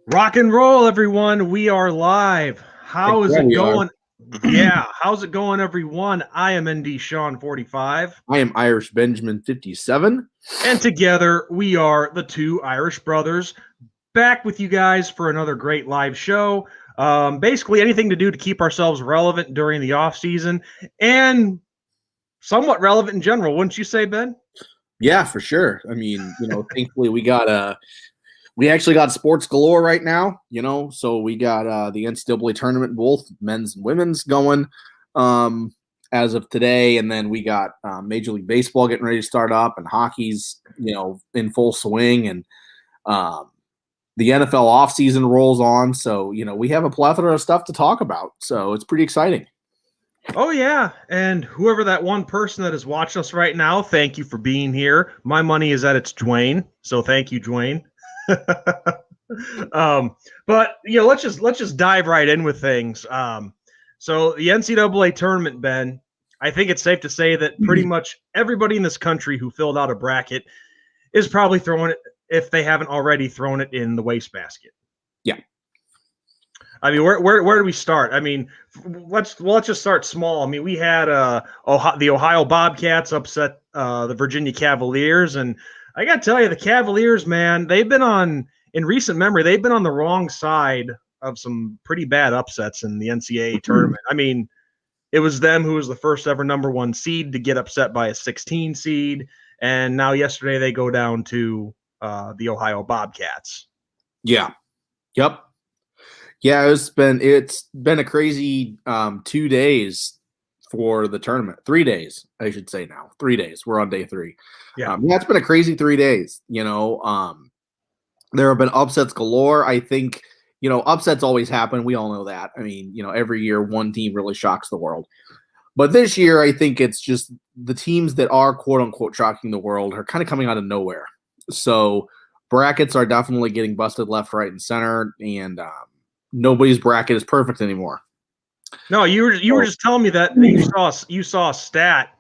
Rock and roll, everyone. We are live. How is Yeah, it we are. going? Yeah, how's it going, everyone? I am ND Sean 45, I am Irish Benjamin 57. and together we are the two Irish brothers back with you guys for another great live show. Basically, anything to do to keep ourselves relevant during the off season and somewhat relevant in general, wouldn't you say, Ben? Yeah, for sure. I mean, thankfully we actually got sports galore right now, so we got the NCAA tournament, both men's and women's going um as of today, and then we got Major League Baseball getting ready to start up, and hockey's, in full swing, and um the NFL offseason rolls on. So, we have a plethora of stuff to talk about. So it's pretty exciting. Oh, yeah. And whoever that one person that is watching us right now, thank you for being here. My money is that it's Dwayne. So thank you, Dwayne. um, but let's just dive right in with things. So the NCAA tournament, Ben, I think it's safe to say that pretty much everybody in this country who filled out a bracket is probably throwing it, if they haven't already thrown it, in the wastebasket. Yeah. I mean, where do we start? I mean, let's just start small. I mean, we had the Ohio Bobcats upset the Virginia Cavaliers, and I got to tell you, the Cavaliers, man, they've been on in recent memory. They've been on the wrong side of some pretty bad upsets in the NCAA tournament. I mean, it was them who was the first ever number one seed to get upset by a 16 seed, and now yesterday they go down to the Ohio Bobcats. Yeah. Yep. Yeah, it's been a crazy 2 days for the tournament. 3 days, I should say now. 3 days. We're on day 3. Yeah. It's been a crazy 3 days. There have been upsets galore. I think, upsets always happen. We all know that. I mean, every year one team really shocks the world. But this year, I think it's just the teams that are quote unquote shocking the world are kind of coming out of nowhere. So brackets are definitely getting busted left, right, and center, and nobody's bracket is perfect anymore. No, you were just telling me that you saw a stat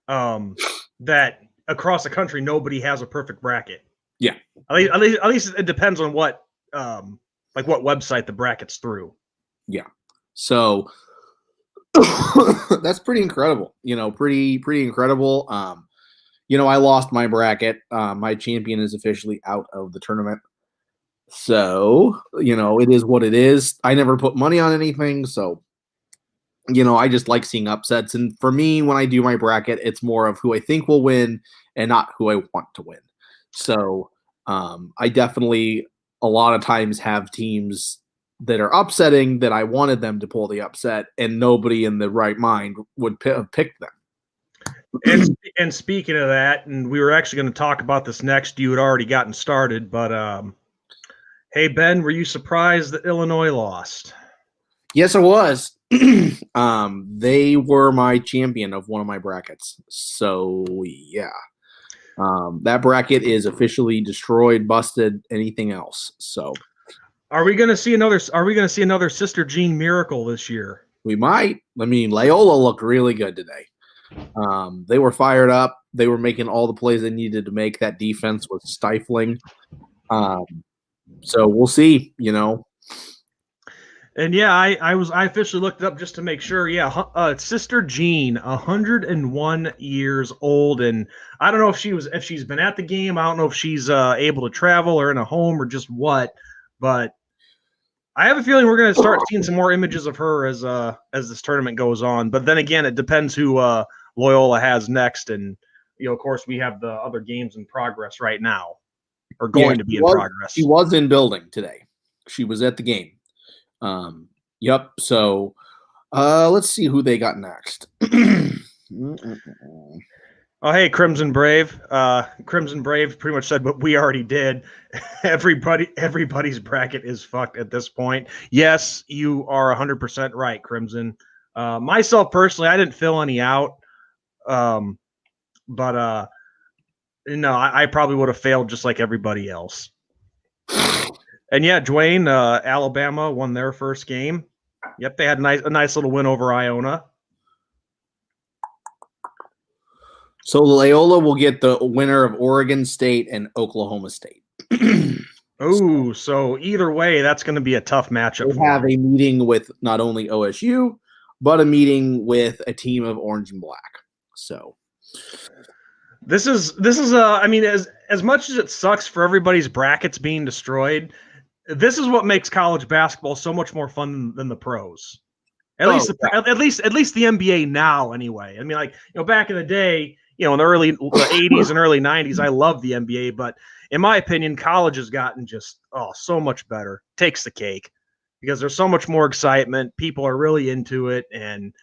that across the country nobody has a perfect bracket. Yeah. At least it depends on what like what website the bracket's through. Yeah. So that's pretty incredible. Pretty incredible. I lost my bracket. My champion is officially out of the tournament. So, it is what it is. I never put money on anything, so I just like seeing upsets. And for me, when I do my bracket, it's more of who I think will win and not who I want to win. So I definitely a lot of times have teams that are upsetting that I wanted them to pull the upset, and nobody in the right mind would pick them. And speaking of that, and we were actually going to talk about this next. You had already gotten started, but hey Ben, were you surprised that Illinois lost? Yes, I was. They were my champion of one of my brackets. So yeah. That bracket is officially destroyed, busted, anything else. So Are we going to see another Sister Jean miracle this year? we might. I mean, Loyola looked really good today. They were fired up. They were making all the plays they needed to make. That defense was stifling. So we'll see, And yeah, I officially looked it up just to make sure. Yeah, Sister Jean, 101 years old, and I don't know if she's been at the game. I don't know if she's able to travel or in a home or just what, but I have a feeling we're going to start seeing some more images of her as this tournament goes on. But then again, it depends who Loyola has next, and of course, we have the other games in progress right now, or going to be in progress. She was in building today. She was at the game. Yep. So, let's see who they got next. Oh, hey, Crimson Brave. Crimson Brave pretty much said what we already did. Everybody's bracket is fucked at this point. Yes, you are 100% right, Crimson. Myself personally, I didn't fill any out. But no, I probably would have failed just like everybody else. And yeah, Dwayne, Alabama won their first game. Yep, they had a nice little win over Iona. So Loyola will get the winner of Oregon State and Oklahoma State. Oh, so either way, that's going to be a tough matchup They for have them. a meeting with not only OSU, but a meeting with a team of orange and black. So This is I mean, as much as it sucks for everybody's brackets being destroyed, this is what makes college basketball so much more fun than the pros. At least yeah. at least the NBA now anyway. I mean, like, back in the day, in the 80s and early 90s, I loved the NBA, but in my opinion, college has gotten just so much better. Takes the cake because there's so much more excitement. People are really into it, and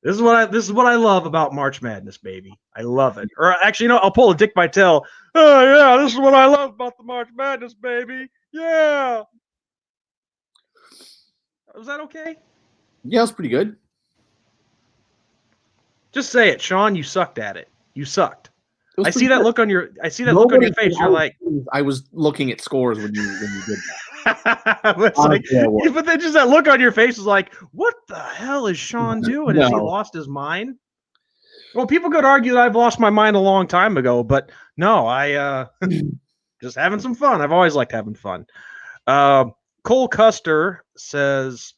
this is what I love about March Madness, baby. I love it. Or actually, I'll pull a Dick Vitale. Oh yeah, this is what I love about the March Madness, baby. Yeah. Was that okay? Yeah, it's pretty good. Just say it, Sean. You sucked at it. You sucked. It was I see pretty that good. look on your Nobody face. You're like, I was looking at scores when you did it's like, Honestly, I was. but then just that look on your face is like, what the hell is Sean doing? Has he No. lost his mind? Well, people could argue that I've lost my mind a long time ago, but no, I just having some fun. I've always liked having fun. Uh, Cole Custer says,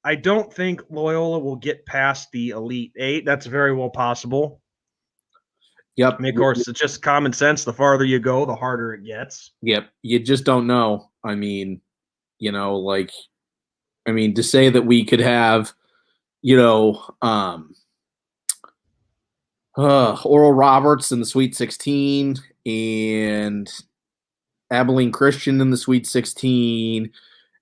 I don't think Loyola will get past the Elite Eight. That's very well possible. Yep. I mean, of course, it's just common sense. The farther you go, the harder it gets. Yep. You just don't know. I mean, to say that we could have, you know, um, Oral Roberts in the Sweet 16 and Abilene Christian in the Sweet 16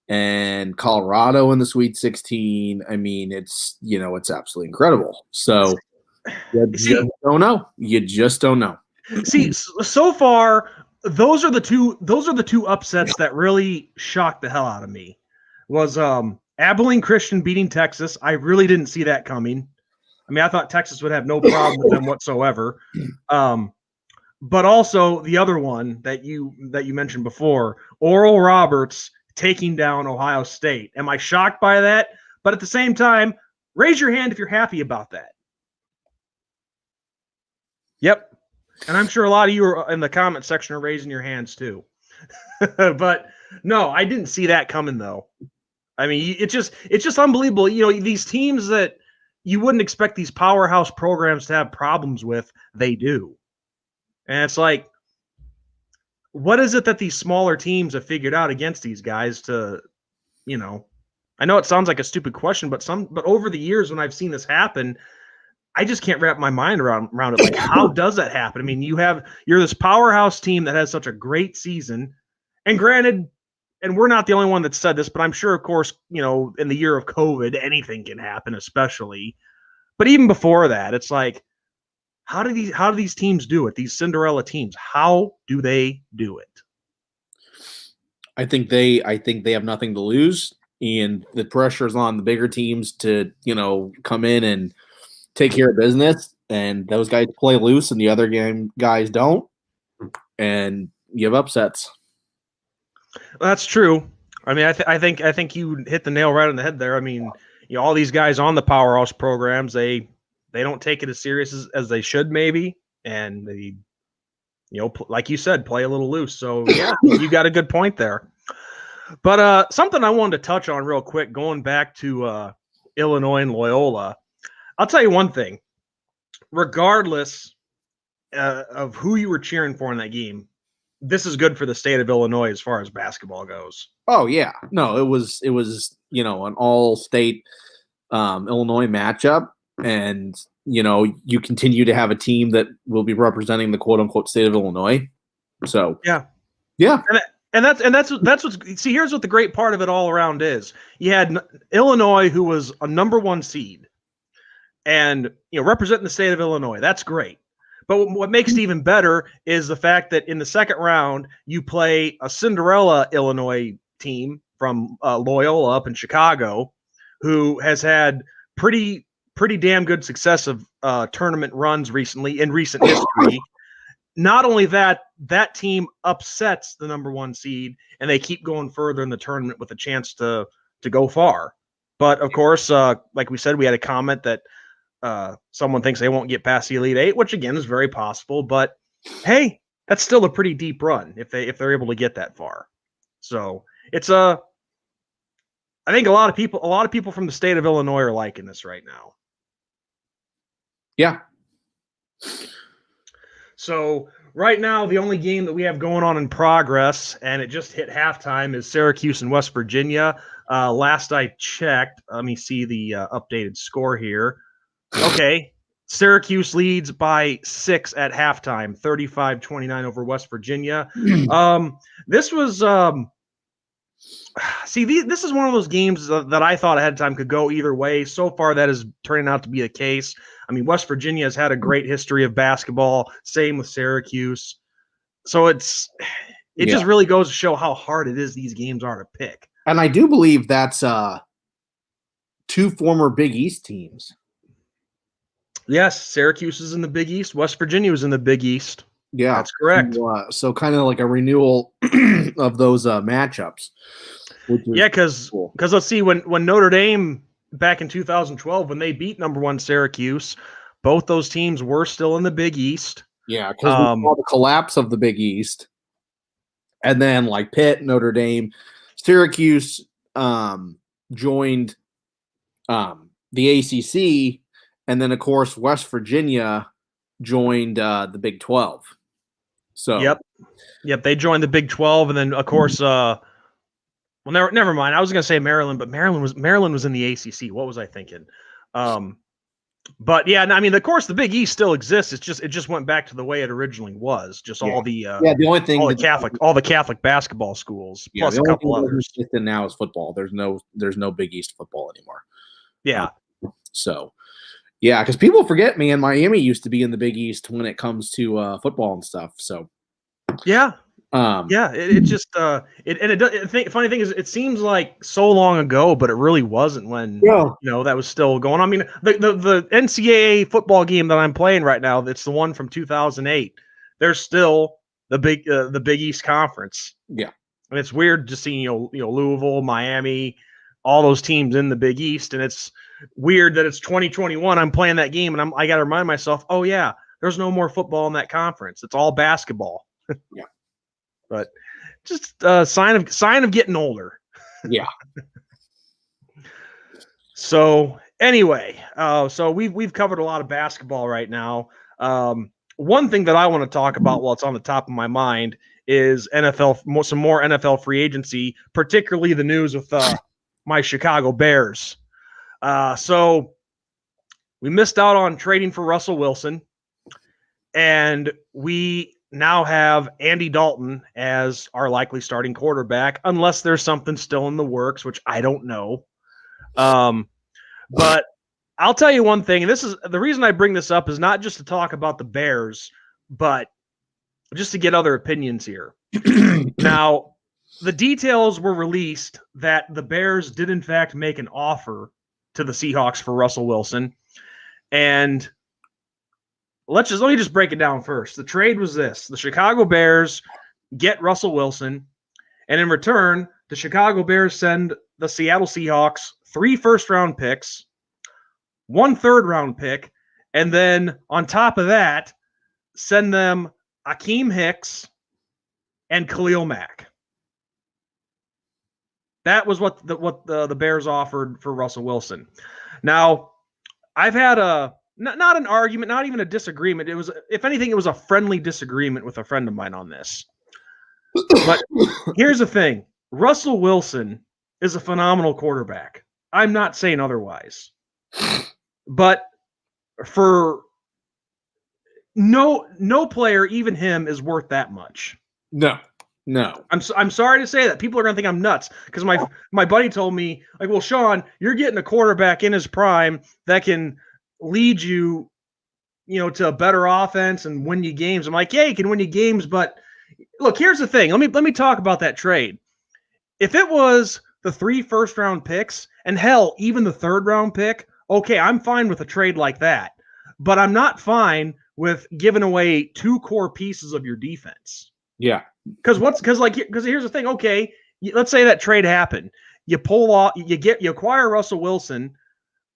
and Colorado in the Sweet 16. I mean, it's absolutely incredible. So you just don't know. You just don't know. See, so far, those are the two upsets that really shocked the hell out of me. Was Abilene Christian beating Texas. I really didn't see that coming. I mean, I thought Texas would have no problem with them whatsoever. But also the other one that you mentioned before, Oral Roberts taking down Ohio State. Am I shocked by that? But at the same time, raise your hand if you're happy about that. Yep. And I'm sure a lot of you are in the comment section are raising your hands too. But no, I didn't see that coming though. I mean, it's just unbelievable. These teams that you wouldn't expect these powerhouse programs to have problems with, they do. And it's like, what is it that these smaller teams have figured out against these guys to, I know it sounds like a stupid question, but over the years when I've seen this happen, I just can't wrap my mind around it. Like, how does that happen? I mean, you're this powerhouse team that has such a great season, and granted, and we're not the only one that said this, but I'm sure, of course, in the year of COVID, anything can happen, especially. But even before that, it's like, how do these teams do it? These Cinderella teams, how do they do it? I think they have nothing to lose, and the pressure is on the bigger teams to come in and take care of business, and those guys play loose, and the other guys don't, and you have upsets. That's true. I mean, I think you hit the nail right on the head there. I mean, all these guys on the powerhouse programs, they don't take it as serious as they should, maybe, and they, like you said, play a little loose. So yeah, you got a good point there. But something I wanted to touch on real quick, going back to Illinois and Loyola, I'll tell you one thing. Regardless of who you were cheering for in that game, this is good for the state of Illinois as far as basketball goes. Oh yeah, no, it was an all-state Illinois matchup, and you continue to have a team that will be representing the quote-unquote state of Illinois. So yeah. And that's what's see. Here's what the great part of it all around is. You had Illinois, who was a number one seed, and representing the state of Illinois. That's great. But what makes it even better is the fact that in the second round you play a Cinderella Illinois team from Loyola up in Chicago, who has had pretty damn good success of tournament runs recently in recent history. Not only that team upsets the number one seed, and they keep going further in the tournament with a chance to go far. But of course, like we said, we had a comment that someone thinks they won't get past the Elite Eight, which again is very possible. But hey, that's still a pretty deep run if they're able to get that far. So it's I think a lot of people from the state of Illinois are liking this right now. Yeah. So right now, the only game that we have going on in progress, and it just hit halftime, is Syracuse and West Virginia. Last I checked, let me see the updated score here. Okay, Syracuse leads by 6 at halftime, 35-29 over West Virginia. This was this is one of those games that I thought ahead of time could go either way. So far, that is turning out to be the case. I mean, West Virginia has had a great history of basketball. Same with Syracuse. So it just really goes to show how hard it is these games are to pick. And I do believe that's 2 former Big East teams. Yes, Syracuse is in the Big East. West Virginia was in the Big East. Yeah, that's correct. So kind of like a renewal of those matchups. Yeah, because let's see, when Notre Dame back in 2012, when they beat number 1 Syracuse, both those teams were still in the Big East. Yeah, because we saw the collapse of the Big East, and then like Pitt, Notre Dame, Syracuse joined the ACC, and then of course West Virginia joined the Big 12. So yep, they joined the Big 12, and then of course, well, never mind. I was going to say Maryland, but Maryland was in the ACC. What was I thinking? But yeah, I mean, of course, the Big East still exists. It just went back to the way it originally was. Just all the the only thing all the Catholic basketball schools plus a couple others. Now is football. There's no Big East football anymore. Yeah. So, yeah, because people forget, man, Miami used to be in the Big East when it comes to football and stuff. So, yeah. It just funny thing is, it seems like so long ago, but it really wasn't when that was still going on. I mean, the NCAA football game that I'm playing right now, it's the one from 2008. There's still the Big East Conference. Yeah, and it's weird to see Louisville, Miami, all those teams in the Big East, and it's weird that it's 2021. I'm playing that game, and I got to remind myself, oh yeah, there's no more football in that conference. It's all basketball. Yeah. But just a sign of getting older. Yeah. So anyway, so we've covered a lot of basketball right now. One thing that I want to talk about while it's on the top of my mind is some more NFL free agency, particularly the news with my Chicago Bears. So we missed out on trading for Russell Wilson, and we now have Andy Dalton as our likely starting quarterback, unless there's something still in the works, which I don't know. But I'll tell you one thing, and this is the reason I bring this up, is not just to talk about the Bears, but just to get other opinions here. Now, the details were released that the Bears did in fact make an offer to the Seahawks for Russell Wilson, and let me just break it down first. The trade was this: the Chicago Bears get Russell Wilson, and in return, the Chicago Bears send the Seattle Seahawks 3 first-round picks, 1 third-round pick, and then on top of that, send them Akeem Hicks and Khalil Mack. That was what the Bears offered for Russell Wilson. Now, I've had not an argument, not even a disagreement. It was, if anything, it was a friendly disagreement with a friend of mine on this. But here's the thing. Russell Wilson is a phenomenal quarterback. I'm not saying otherwise. But for no player, even him, is worth that much. No. I'm sorry to say that. People are going to think I'm nuts because my buddy told me, like, well, Sean, you're getting a quarterback in his prime that can lead you, to a better offense and win you games. I'm like, yeah, he can win you games, but look, here's the thing. Let me talk about that trade. If it was the 3 first-round picks, and hell, even the 3rd-round pick, okay, I'm fine with a trade like that. But I'm not fine with giving away 2 core pieces of your defense. Yeah. Because here's the thing. Okay, let's say that trade happened. You pull off, you acquire Russell Wilson.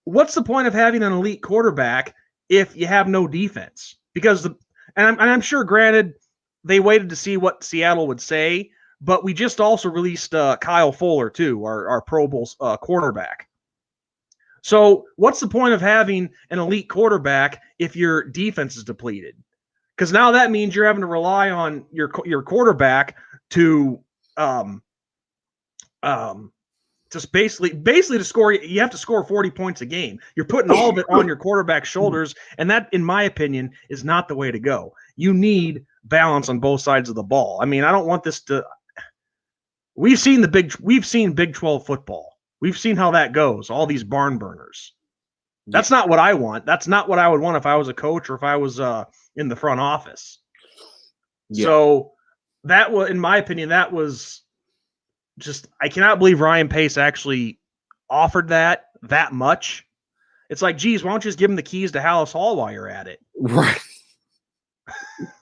What's the point of having an elite quarterback if you have no defense? Because I'm sure, granted, they waited to see what Seattle would say, but we just also released Kyle Fuller too, our Pro Bowl quarterback. So what's the point of having an elite quarterback if your defense is depleted? Because now that means you're having to rely on your quarterback to just basically to score. You have to score 40 points a game. You're putting all of it on your quarterback's shoulders, and that, in my opinion, is not the way to go. You need balance on both sides of the ball. I mean, I don't want this to. We've seen Big 12 football. We've seen how that goes. All these barn burners. That's not what I want. That's not what I would want if I was a coach or if I was in the front office. Yeah. So that was, in my opinion, that was just, I cannot believe Ryan Pace actually offered that much. It's like, geez, why don't you just give him the keys to Hallis Hall while you're at it? Right.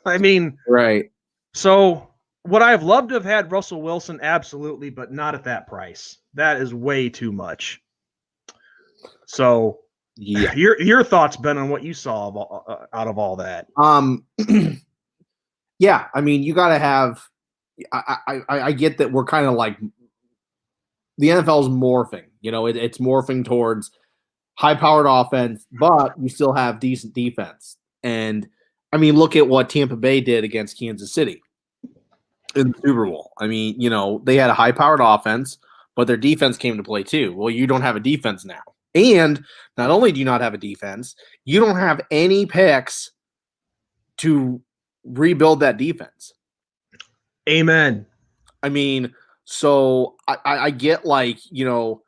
I mean, right. So would I have loved to have had Russell Wilson? Absolutely, but not at that price. That is way too much. So yeah, your thoughts, Ben, on what you saw out of all that? Yeah, I mean, you got to have. I get that we're kind of like the NFL's morphing. You know, it's morphing towards high-powered offense, but you still have decent defense. And I mean, look at what Tampa Bay did against Kansas City in the Super Bowl. I mean, you know, they had a high-powered offense, but their defense came to play too. Well, you don't have a defense now. And not only do you not have a defense, you don't have any picks to rebuild that defense. Amen. I mean, so I get, like, you know,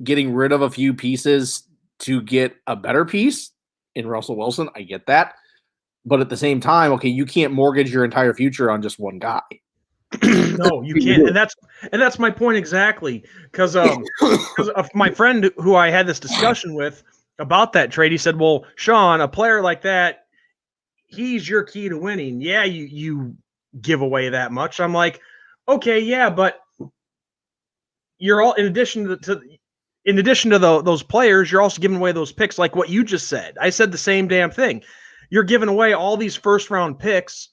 getting rid of a few pieces to get a better piece in Russell Wilson. I get that. But at the same time, okay, you can't mortgage your entire future on just one guy. No, you can't. And that's my point exactly. Because of my friend who I had this discussion with about that trade, he said, well, Sean, a player like that, he's your key to winning. Yeah, you give away that much. I'm like, okay, yeah, but you're all, in addition to those players, you're also giving away those picks, like what you just said. I said the same damn thing. You're giving away all these first round picks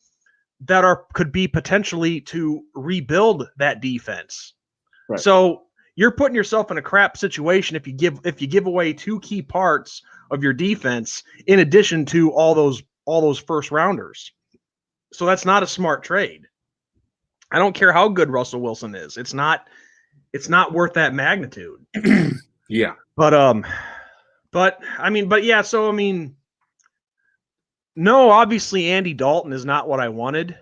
that could be potentially to rebuild that defense. Right. So you're putting yourself in a crap situation if you give away two key parts of your defense in addition to all those first rounders. So that's not a smart trade. I don't care how good Russell Wilson is. It's not worth that magnitude. Yeah. But yeah, so I mean, no, obviously Andy Dalton is not what I wanted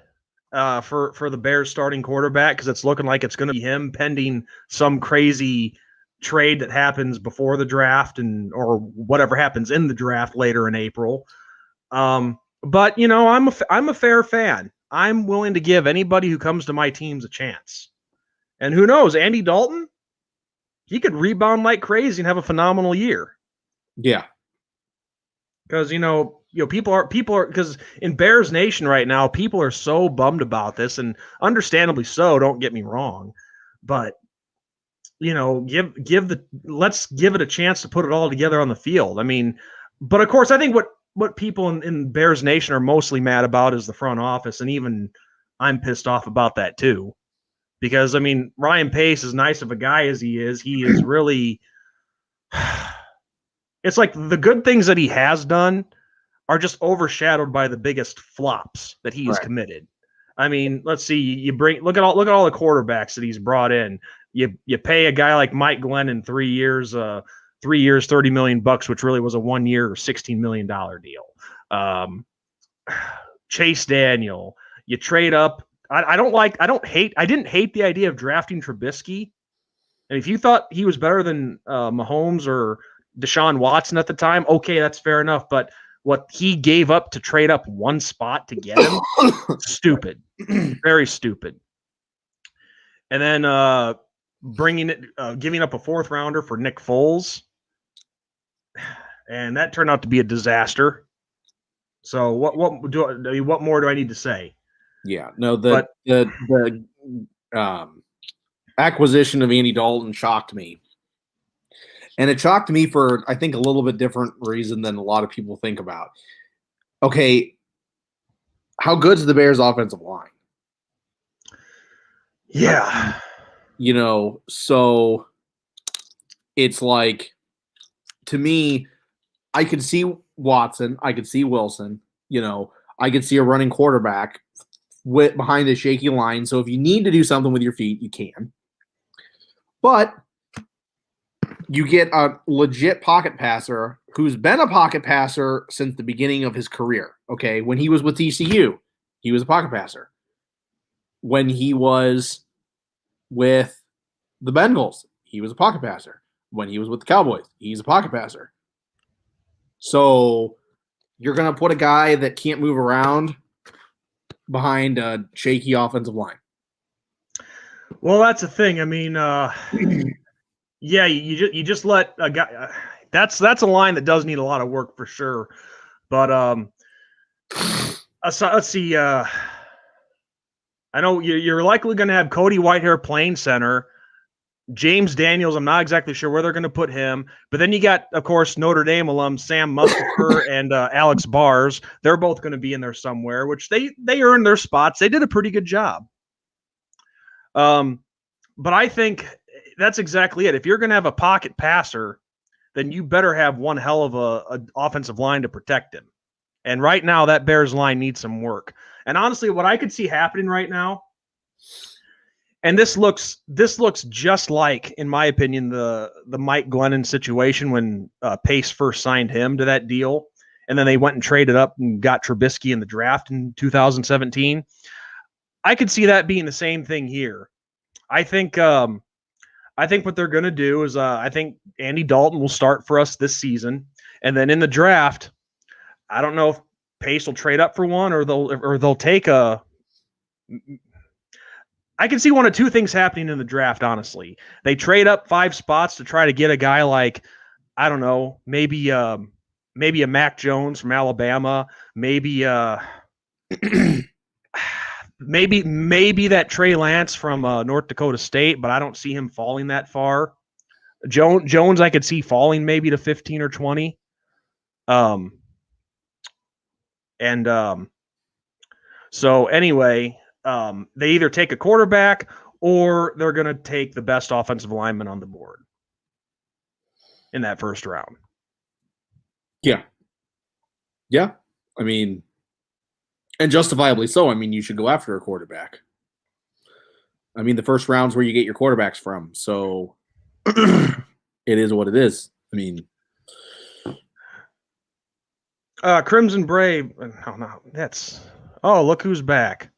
for the Bears starting quarterback, because it's looking like it's going to be him pending some crazy trade that happens before the draft or whatever happens in the draft later in April. But you know, I'm a fair fan. I'm willing to give anybody who comes to my teams a chance. And who knows, Andy Dalton, he could rebound like crazy and have a phenomenal year. Yeah. Because you know people are because in Bears Nation right now, people are so bummed about this, and understandably so. Don't get me wrong, but you know, let's give it a chance to put it all together on the field. I mean, but of course, I think what people in Bears Nation are mostly mad about is the front office, and even I'm pissed off about that too. Because I mean, Ryan Pace, as nice of a guy as he is really. It's like the good things that he has done are just overshadowed by the biggest flops that he's committed. I mean, let's see. Look at all the quarterbacks that he's brought in. You pay a guy like Mike Glennon 3 years, $30 million, which really was a 1 year, $16 million deal. Chase Daniel. You trade up. I didn't hate the idea of drafting Trubisky. And if you thought he was better than Mahomes or Deshaun Watson at the time, okay, that's fair enough. But what he gave up to trade up one spot to get him, stupid, very stupid. And then giving up a fourth rounder for Nick Foles, and that turned out to be a disaster. So what more do I need to say? Yeah, no, the acquisition of Andy Dalton shocked me. And it shocked me for, I think, a little bit different reason than a lot of people think about. Okay, how good's the Bears' offensive line? Yeah. So it's like, to me, I could see Watson, I could see Wilson, I could see a running quarterback behind a shaky line. So if you need to do something with your feet, you can. But you get a legit pocket passer who's been a pocket passer since the beginning of his career. Okay, when he was with TCU, he was a pocket passer. When he was with the Bengals, he was a pocket passer. When he was with the Cowboys, he's a pocket passer. So you're going to put a guy that can't move around behind a shaky offensive line. Well, that's the thing. I mean, yeah, you just let a guy. That's a line that does need a lot of work for sure. But let's see. I know you're likely going to have Cody Whitehair playing center. James Daniels, I'm not exactly sure where they're going to put him. But then you got, of course, Notre Dame alum Sam Mustipher and Alex Bars. They're both going to be in there somewhere, which they earned their spots. They did a pretty good job. But I think that's exactly it. If you're going to have a pocket passer, then you better have one hell of a offensive line to protect him. And right now, that Bears line needs some work. And honestly, what I could see happening right now, and this looks just like, in my opinion, the Mike Glennon situation when Pace first signed him to that deal, and then they went and traded up and got Trubisky in the draft in 2017. I could see that being the same thing here. I think what they're going to do is I think Andy Dalton will start for us this season, and then in the draft, I don't know if Pace will trade up for one or they'll take a. I can see one of two things happening in the draft, honestly. They trade up 5 spots to try to get a guy like, I don't know, maybe a Mac Jones from Alabama, maybe maybe that Trey Lance from North Dakota State, but I don't see him falling that far. Jones I could see falling maybe to 15 or 20. So anyway, they either take a quarterback or they're going to take the best offensive lineman on the board in that first round. Yeah. Yeah. I mean, and justifiably so. I mean, you should go after a quarterback. I mean, the first round's where you get your quarterbacks from. So it is what it is. I mean, Crimson Brave. No, that's. Oh, look who's back.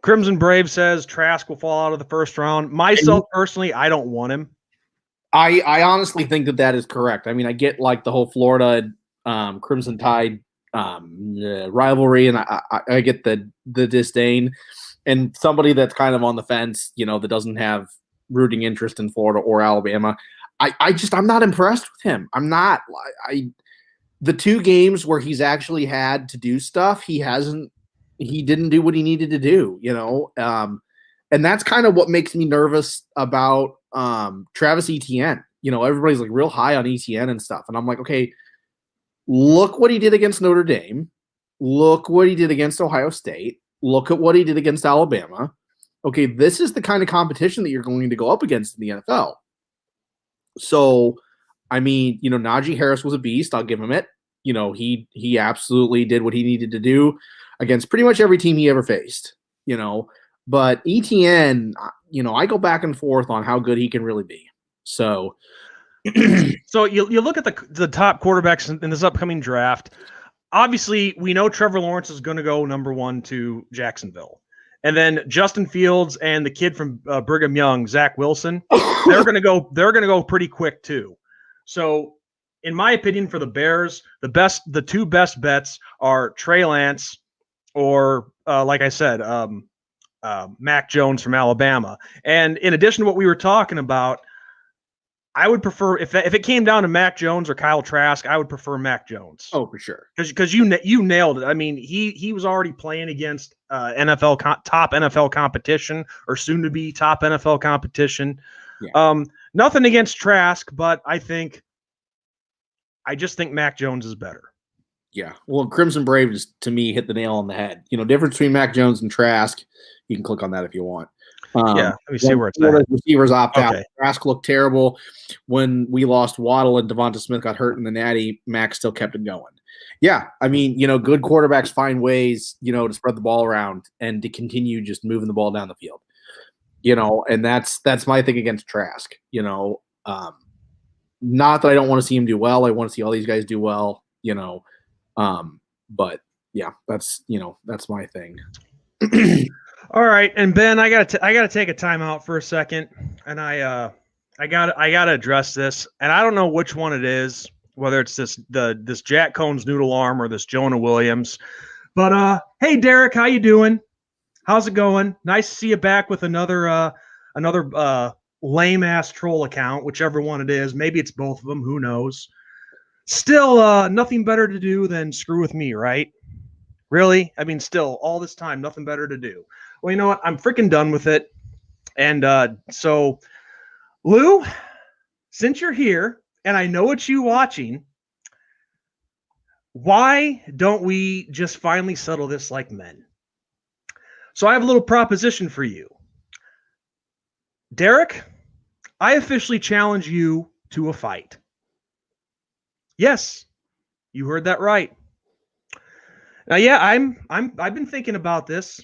Crimson Brave says Trask will fall out of the first round. Myself personally, I don't want him. I honestly think that is correct. I mean, I get like the whole Florida Crimson Tide rivalry, and I get the disdain. And somebody that's kind of on the fence, that doesn't have rooting interest in Florida or Alabama, I'm not impressed with him. I'm not. The 2 games where he's actually had to do stuff, he didn't do what he needed to do, and that's kind of what makes me nervous about Travis Etienne. Everybody's like real high on Etienne and stuff, and I'm like, okay, look what he did against Notre Dame, look what he did against Ohio State, look at what he did against Alabama. Okay, this is the kind of competition that you're going to go up against in the NFL. So, I mean, Najee Harris was a beast. I'll give him it. He absolutely did what he needed to do against pretty much every team he ever faced, but Etienne, I go back and forth on how good he can really be. So you look at the top quarterbacks in this upcoming draft. Obviously, we know Trevor Lawrence is going to go number 1 to Jacksonville. And then Justin Fields and the kid from Brigham Young, Zach Wilson, they're going to go pretty quick too. So in my opinion, for the Bears, the 2 best bets are Trey Lance or, like I said, Mac Jones from Alabama. And in addition to what we were talking about, I would prefer, if it came down to Mac Jones or Kyle Trask, I would prefer Mac Jones. Oh, for sure. Because you nailed it. I mean, he was already playing against top NFL competition or soon to be top NFL competition. Yeah. Nothing against Trask, but I just think Mac Jones is better. Yeah. Well, Crimson Brave just, to me, hit the nail on the head. Difference between Mac Jones and Trask. You can click on that if you want. Yeah, let me see where it's Florida's at. receivers opt out. Okay. Trask looked terrible when we lost Waddle and Devonta Smith got hurt in the Natty. Max still kept it going. Yeah, I mean, good quarterbacks find ways, to spread the ball around and to continue just moving the ball down the field. And that's my thing against Trask. Not that I don't want to see him do well. I want to see all these guys do well. But yeah, that's my thing. All right, and Ben, I gotta take a timeout for a second, and I gotta address this, and I don't know which one it is, whether it's this Jack Cohn's noodle arm or this Jonah Williams, but hey Derek, how you doing? How's it going? Nice to see you back with another lame ass troll account, whichever one it is. Maybe it's both of them. Who knows? Still, nothing better to do than screw with me, right? Really? I mean, still, all this time, nothing better to do. Well, you know what? I'm freaking done with it. And so, Lou, since you're here and I know it's you watching, why don't we just finally settle this like men? So I have a little proposition for you. Derek, I officially challenge you to a fight. Yes, you heard that right. Now, yeah, I've been thinking about this.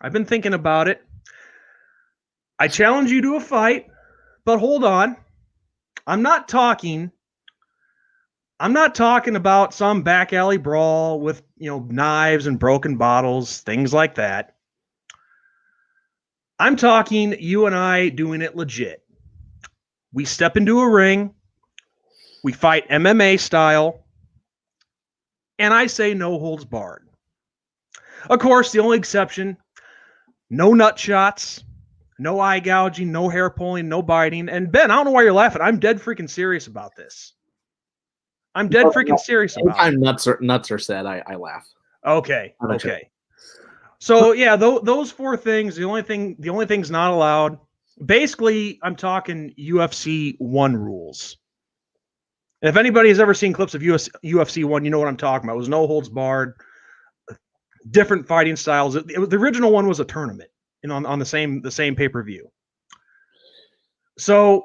I've been thinking about it. I challenge you to a fight, but hold on. I'm not talking about some back alley brawl with, knives and broken bottles, things like that. I'm talking you and I doing it legit. We step into a ring, we fight MMA style, and I say no holds barred. Of course, the only exception, no nut shots, no eye gouging, no hair pulling, no biting. And Ben, I don't know why you're laughing. I'm dead freaking serious about this. I'm dead freaking serious about it. Anytime nuts are said, I laugh. Okay. So yeah, those four things. The only thing's not allowed. Basically, I'm talking UFC 1 rules. And if anybody has ever seen clips of UFC 1, you know what I'm talking about. It was no holds barred, different fighting styles. The original one was a tournament, on the same pay-per-view. So,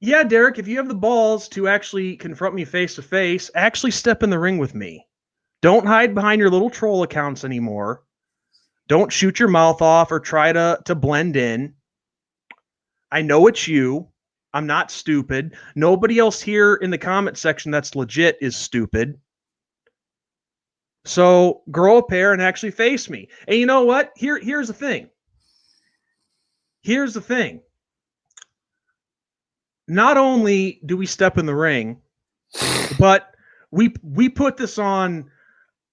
yeah, Derek, if you have the balls to actually confront me face to face, actually step in the ring with me. Don't hide behind your little troll accounts anymore. Don't shoot your mouth off or try to blend in. I know it's you. I'm not stupid. Nobody else here in the comment section that's legit is stupid. So grow a pair and actually face me. And you know what? Here's the thing. Here's the thing. Not only do we step in the ring, but we put this on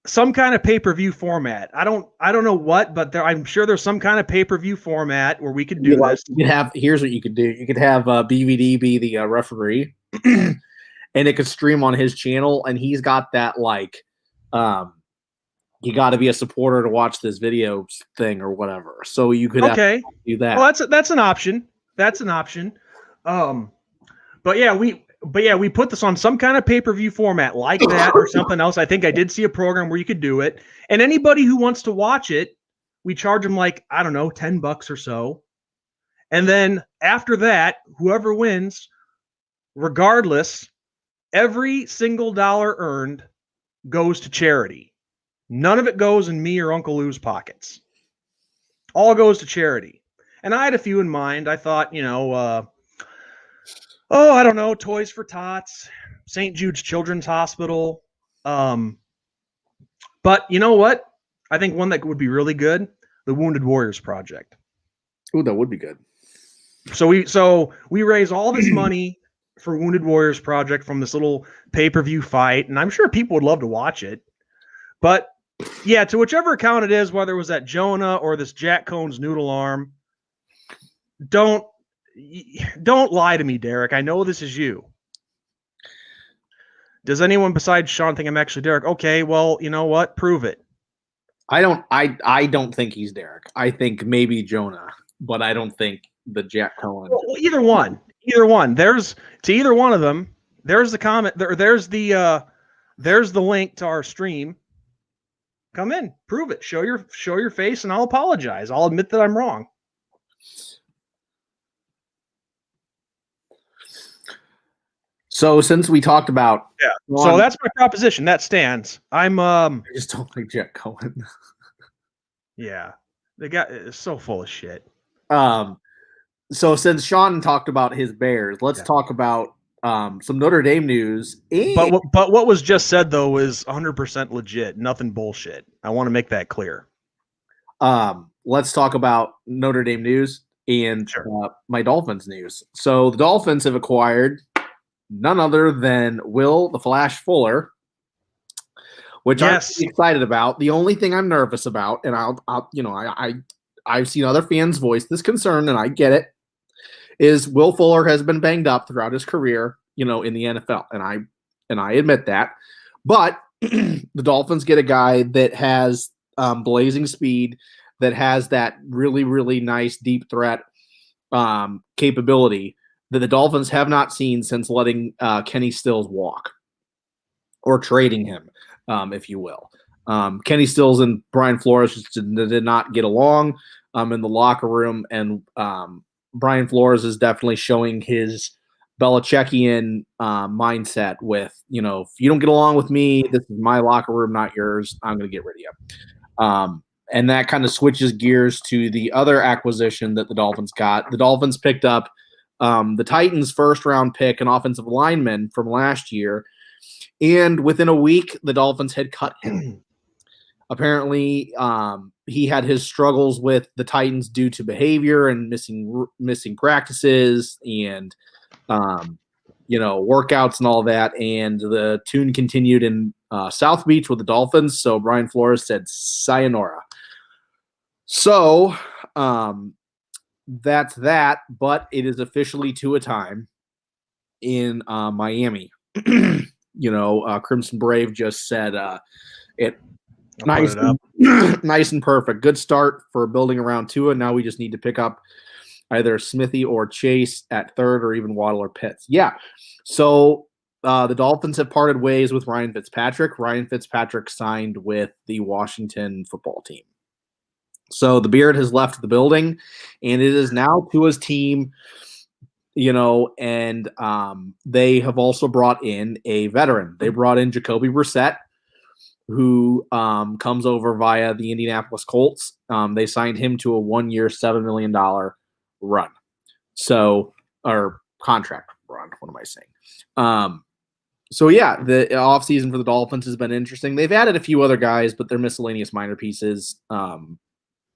some kind of pay-per-view format. I don't know what, but I'm sure there's some kind of pay-per-view format where we could do this. Here's what you could do. You could have BVD be the referee, and it could stream on his channel, and he's got that you got to be a supporter to watch this video thing or whatever. So you could do that. Well, that's an option. That's an option. But yeah, we put this on some kind of pay-per-view format like that or something else. I think I did see a program where you could do it. And anybody who wants to watch it, we charge them like, I don't know, $10 or so. And then after that, whoever wins, regardless, every single dollar earned goes to charity. None of it goes in me or Uncle Lou's pockets. All goes to charity. And I had a few in mind. I thought, I don't know, Toys for Tots, St. Jude's Children's Hospital. But you know what? I think one that would be really good, the Wounded Warriors Project. Ooh, that would be good. So we raise all this money for Wounded Warriors Project from this little pay-per-view fight, and I'm sure people would love to watch it. But yeah, to whichever account it is, whether it was that Jonah or this Jack Cohn's noodle arm, don't lie to me, Derek. I know this is you. Does anyone besides Sean think I'm actually Derek? Okay, well, you know what? Prove it. I don't think he's Derek. I think maybe Jonah, but I don't think the Jack Cohen. Well, either one. There's to either one of them. There's the comment. There's the link to our stream. Come in, prove it. Show your face, and I'll apologize. I'll admit that I'm wrong. So since we talked about, Yeah. So that's my proposition. That stands. I just don't like Jet Cohen. Yeah. The guy is so full of shit. So since Sean talked about his Bears, let's talk about some Notre Dame news. But what was just said though was 100% legit. Nothing bullshit. I want to make that clear. Let's talk about Notre Dame news and my Dolphins news. So the Dolphins have acquired none other than Will the Flash Fuller, which I'm excited about. The only thing I'm nervous about, and I've seen other fans voice this concern, and I get it, is Will Fuller has been banged up throughout his career, in the NFL, and I admit that. But the Dolphins get a guy that has blazing speed, that has that really, really nice deep threat capability that the Dolphins have not seen since letting Kenny Stills walk, or trading him, if you will. Kenny Stills and Brian Flores just did not get along in the locker room, and Brian Flores is definitely showing his Belichickian mindset with, if you don't get along with me, this is my locker room, not yours. I'm going to get rid of you. And that kind of switches gears to the other acquisition that the Dolphins got. The Dolphins picked up the Titans' first-round pick, an offensive lineman from last year, and within a week, the Dolphins had cut him. Apparently, he had his struggles with the Titans due to behavior and missing practices and workouts and all that. And the tune continued in South Beach with the Dolphins. So Brian Flores said sayonara. So that's that. But it is officially to a time in Miami. Crimson Brave just said it. Nice and perfect. Good start for building around Tua. Now we just need to pick up either Smithy or Chase at third, or even Waddle or Pitts. Yeah. So the Dolphins have parted ways with Ryan Fitzpatrick. Ryan Fitzpatrick signed with the Washington football team. So the Beard has left the building, and it is now Tua's team, and they have also brought in a veteran. They brought in Jacoby Brissett, who comes over via the Indianapolis Colts. They signed him to a 1-year, $7 million run. Or contract run. What am I saying? The offseason for the Dolphins has been interesting. They've added a few other guys, but they're miscellaneous minor pieces.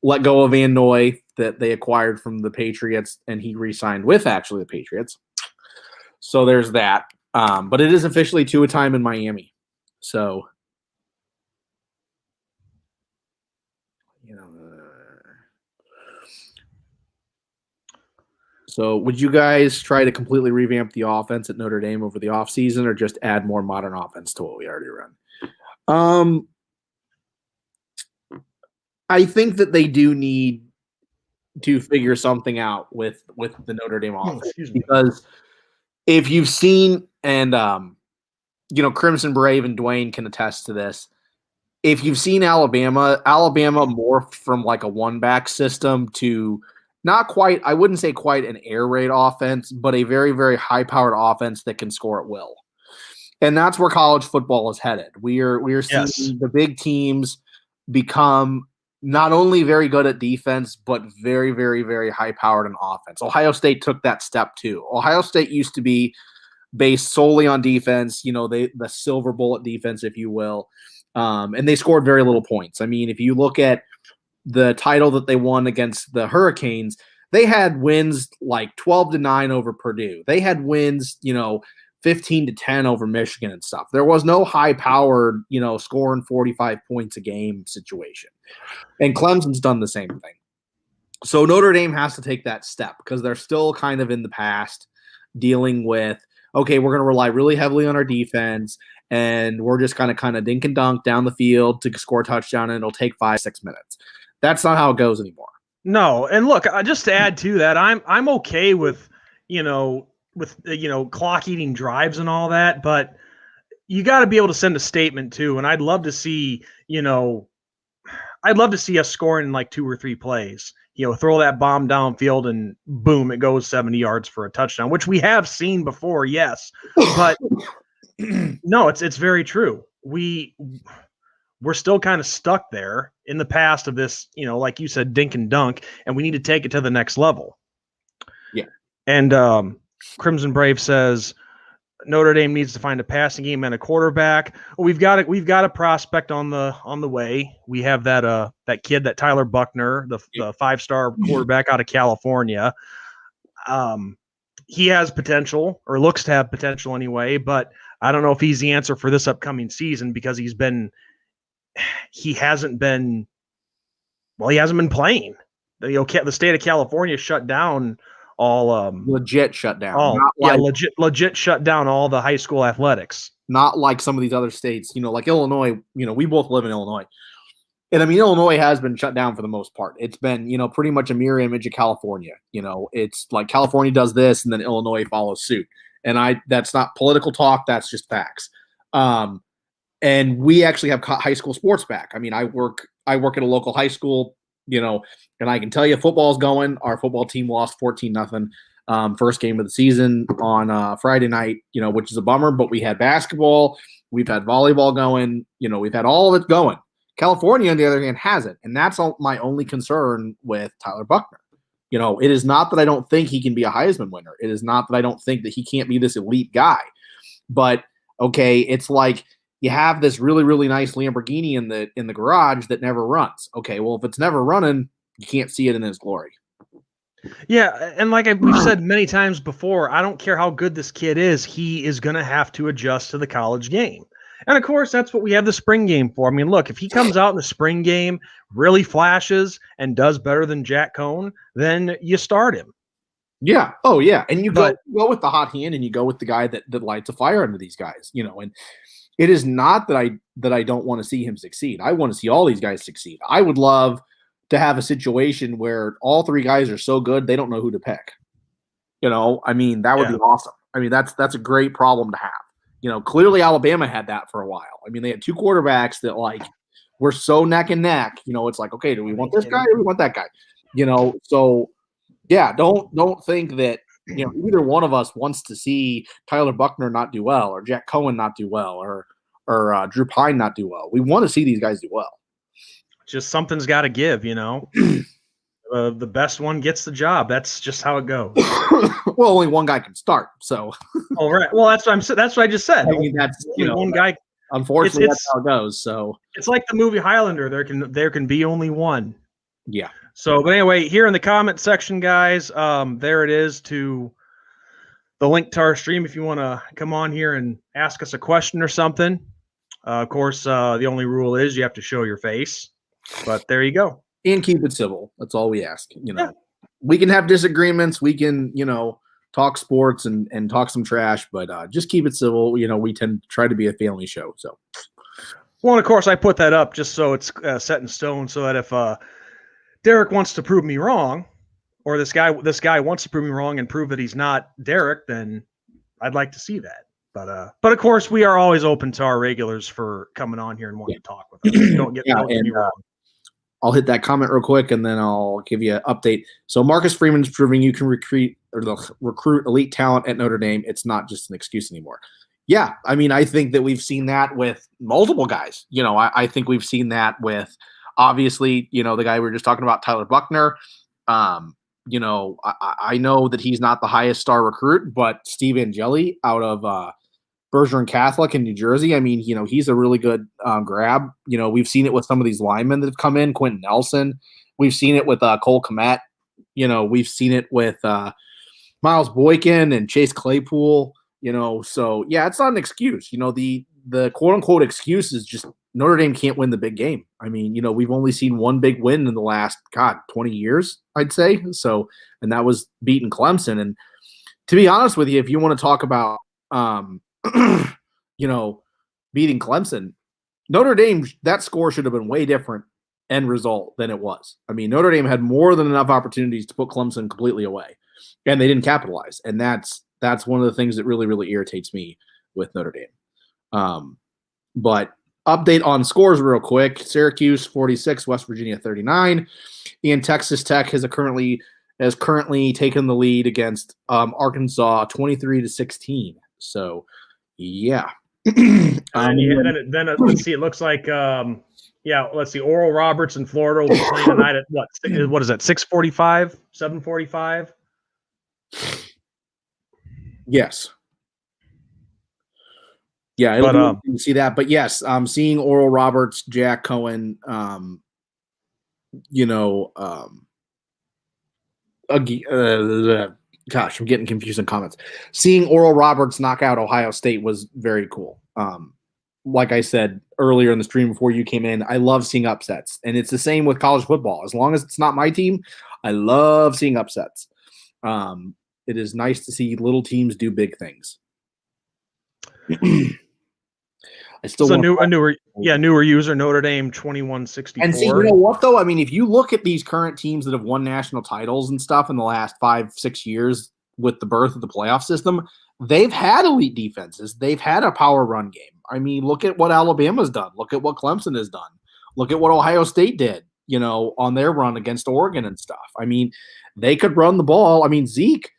Let go of Van Noy that they acquired from the Patriots, and he re-signed with actually the Patriots. So there's that. But it is officially to a time in Miami. So So would you guys try to completely revamp the offense at Notre Dame over the offseason, or just add more modern offense to what we already run? I think that they do need to figure something out with the Notre Dame offense, because if you've seen, and Crimson Brave and Dwayne can attest to this, if you've seen Alabama morphed from like a one-back system to not quite, I wouldn't say quite an air raid offense, but a very, very high-powered offense that can score at will. And that's where college football is headed. We are seeing the big teams become not only very good at defense, but very, very, very high-powered in offense. Ohio State took that step too. Ohio State used to be based solely on defense, the silver bullet defense, if you will. And they scored very little points. I mean, if you look at the title that they won against the Hurricanes, they had wins like 12-9 over Purdue. They had wins, 15-10 over Michigan and stuff. There was no high-powered, scoring 45 points a game situation. And Clemson's done the same thing. So Notre Dame has to take that step, because they're still kind of in the past dealing with, okay, we're going to rely really heavily on our defense, and we're just going to kind of dink and dunk down the field to score a touchdown, and it'll take 5-6 minutes. That's not how it goes anymore. No, and look, just to add to that, I'm okay with clock eating drives and all that, but you got to be able to send a statement too. And I'd love to see, I'd love to see us scoring in like 2 or 3 plays. Throw that bomb downfield and boom, it goes 70 yards for a touchdown, which we have seen before, yes. But no, it's very true. We're still kind of stuck there in the past of this, like you said, dink and dunk, and we need to take it to the next level. Yeah. And Crimson Brave says Notre Dame needs to find a passing game and a quarterback. We've got a prospect on the way. We have that kid, that Tyler Buckner, the 5-star quarterback out of California. He has potential, or looks to have potential anyway, but I don't know if he's the answer for this upcoming season because he hasn't been playing. The state of California shut down all legit shut down. Legit shut down all the high school athletics. Not like some of these other states, like Illinois. We both live in Illinois, and I mean Illinois has been shut down for the most part. It's been pretty much a mirror image of California. It's like California does this, and then Illinois follows suit. And that's not political talk. That's just facts. And we actually have high school sports back. I mean, I work at a local high school, and I can tell you football's going. Our football team lost 14-0 first game of the season on Friday night, which is a bummer, but we had basketball. We've had volleyball going. We've had all of it going. California, on the other hand, hasn't. And that's my only concern with Tyler Buckner. It is not that I don't think he can be a Heisman winner. It is not that I don't think that he can't be this elite guy. But, okay, it's like you have this really, really nice Lamborghini in the garage that never runs. Okay, well, if it's never running, you can't see it in its glory. Yeah, and like we've said many times before, I don't care how good this kid is, he is going to have to adjust to the college game. And, of course, that's what we have the spring game for. I mean, look, if he comes out in the spring game, really flashes, and does better than Jack Cohn, then you start him. Yeah. Oh, yeah. And you go with the hot hand, and you go with the guy that lights a fire under these guys, and it is not that I don't want to see him succeed. I want to see all these guys succeed. I would love to have a situation where all 3 guys are so good they don't know who to pick. I mean, that would be awesome. I mean, that's a great problem to have. Clearly Alabama had that for a while. I mean, they had 2 quarterbacks that were so neck and neck. It's like, okay, do we want this guy or do we want that guy? So yeah, don't think that either one of us wants to see Tyler Buckner not do well, or Jack Cohen not do well, or Drew Pine not do well. We want to see these guys do well. Just something's got to give, the best one gets the job. That's just how it goes. Well, only one guy can start. So. All right. Well, that's what I just said. I mean, that's one guy. Unfortunately, that's how it goes. So it's like the movie Highlander. There can be only one. Yeah. So, but anyway, here in the comment section, guys, there it is to the link to our stream. If you want to come on here and ask us a question or something, of course, the only rule is you have to show your face. But there you go. And keep it civil. That's all we ask. We can have disagreements. We can, talk sports and talk some trash, but just keep it civil. We tend to try to be a family show. So, well, and of course, I put that up just so it's set in stone, so that if Derek wants to prove me wrong, or this guy wants to prove me wrong and prove that he's not Derek, then I'd like to see that. But of course, we are always open to our regulars for coming on here and wanting to talk with us. Don't get me wrong. I'll hit that comment real quick, and then I'll give you an update. So Marcus Freeman's proving you can recruit elite talent at Notre Dame. It's not just an excuse anymore. Yeah, I mean, I think that we've seen that with multiple guys. I think we've seen that with, obviously, the guy we were just talking about, Tyler Buckner. I know that he's not the highest star recruit, but Steve Angeli out of Bergeron Catholic in New Jersey. I mean, he's a really good grab. We've seen it with some of these linemen that have come in, Quentin Nelson. We've seen it with Cole Kmet. We've seen it with Miles Boykin and Chase Claypool. So yeah, it's not an excuse. The quote unquote excuse is just Notre Dame can't win the big game. I mean, we've only seen one big win in the last 20 years, I'd say. So, and that was beating Clemson. And to be honest with you, if you want to talk about beating Clemson, Notre Dame, that score should have been way different end result than it was. I mean, Notre Dame had more than enough opportunities to put Clemson completely away, and they didn't capitalize. And that's one of the things that really, really irritates me with Notre Dame. But update on scores real quick. Syracuse 46, West Virginia 39. And Texas Tech has currently taken the lead against Arkansas 23-16. So, yeah. Then let's see. It looks like let's see. Oral Roberts in Florida will be playing tonight at what is that? 6:45, 7:45. Yes. Yeah, it'll be interesting to see that. But yes, seeing Oral Roberts, Jack Cohen, gosh, I'm getting confused in comments. Seeing Oral Roberts knock out Ohio State was very cool. Like I said earlier in the stream before you came in, I love seeing upsets. And it's the same with college football. As long as it's not my team, I love seeing upsets. It is nice to see little teams do big things. I still newer user, Notre Dame 2164. And see, you know what though? I mean, if you look at these current teams that have won national titles and stuff in the last 5-6 years with the birth of the playoff system, they've had elite defenses. They've had a power run game. I mean, look at what Alabama's done. Look at what Clemson has done. Look at what Ohio State did, on their run against Oregon and stuff. I mean, they could run the ball. I mean, Zeke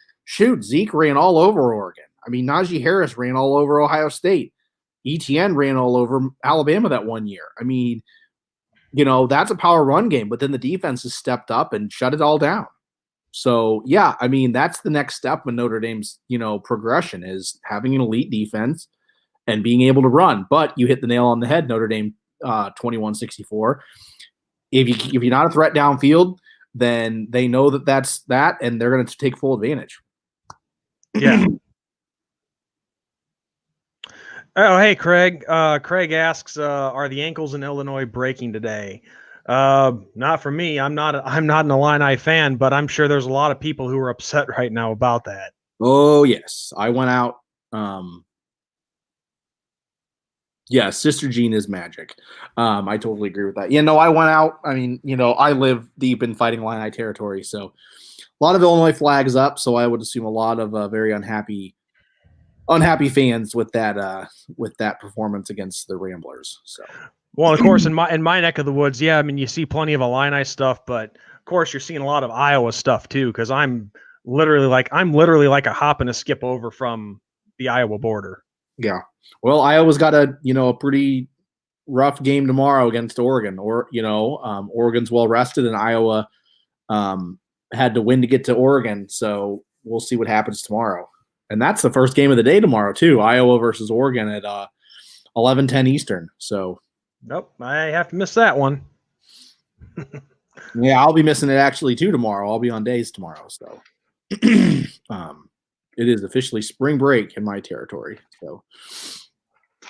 ran all over Oregon. I mean, Najee Harris ran all over Ohio State. ETN ran all over Alabama that one year. I mean, that's a power run game, but then the defense has stepped up and shut it all down. So, yeah, I mean, that's the next step in Notre Dame's, progression is having an elite defense and being able to run. But you hit the nail on the head, Notre Dame 2164. If you're not a threat downfield, then they know that's that, and they're going to take full advantage. Yeah. Oh, hey, Craig. Craig asks, are the ankles in Illinois breaking today? Not for me. I'm not an Illini fan, but I'm sure there's a lot of people who are upset right now about that. Oh, yes. I went out. Yeah, Sister Jean is magic. I totally agree with that. I went out. I mean, I live deep in Fighting Illini territory, so a lot of Illinois flags up. So I would assume a lot of very unhappy fans with that performance against the Ramblers. So, well, of course, in my neck of the woods, yeah, I mean, you see plenty of Illini stuff, but of course, you're seeing a lot of Iowa stuff too. Because I'm literally like a hop and a skip over from the Iowa border. Yeah. Well, Iowa's got a pretty rough game tomorrow against Oregon. Oregon's well rested, and Iowa had to win to get to Oregon. So we'll see what happens tomorrow. And that's the first game of the day tomorrow, too. Iowa versus Oregon at 11:10 Eastern. So, nope, I have to miss that one. Yeah, I'll be missing it actually too tomorrow. I'll be on days tomorrow. So, it is officially spring break in my territory. So,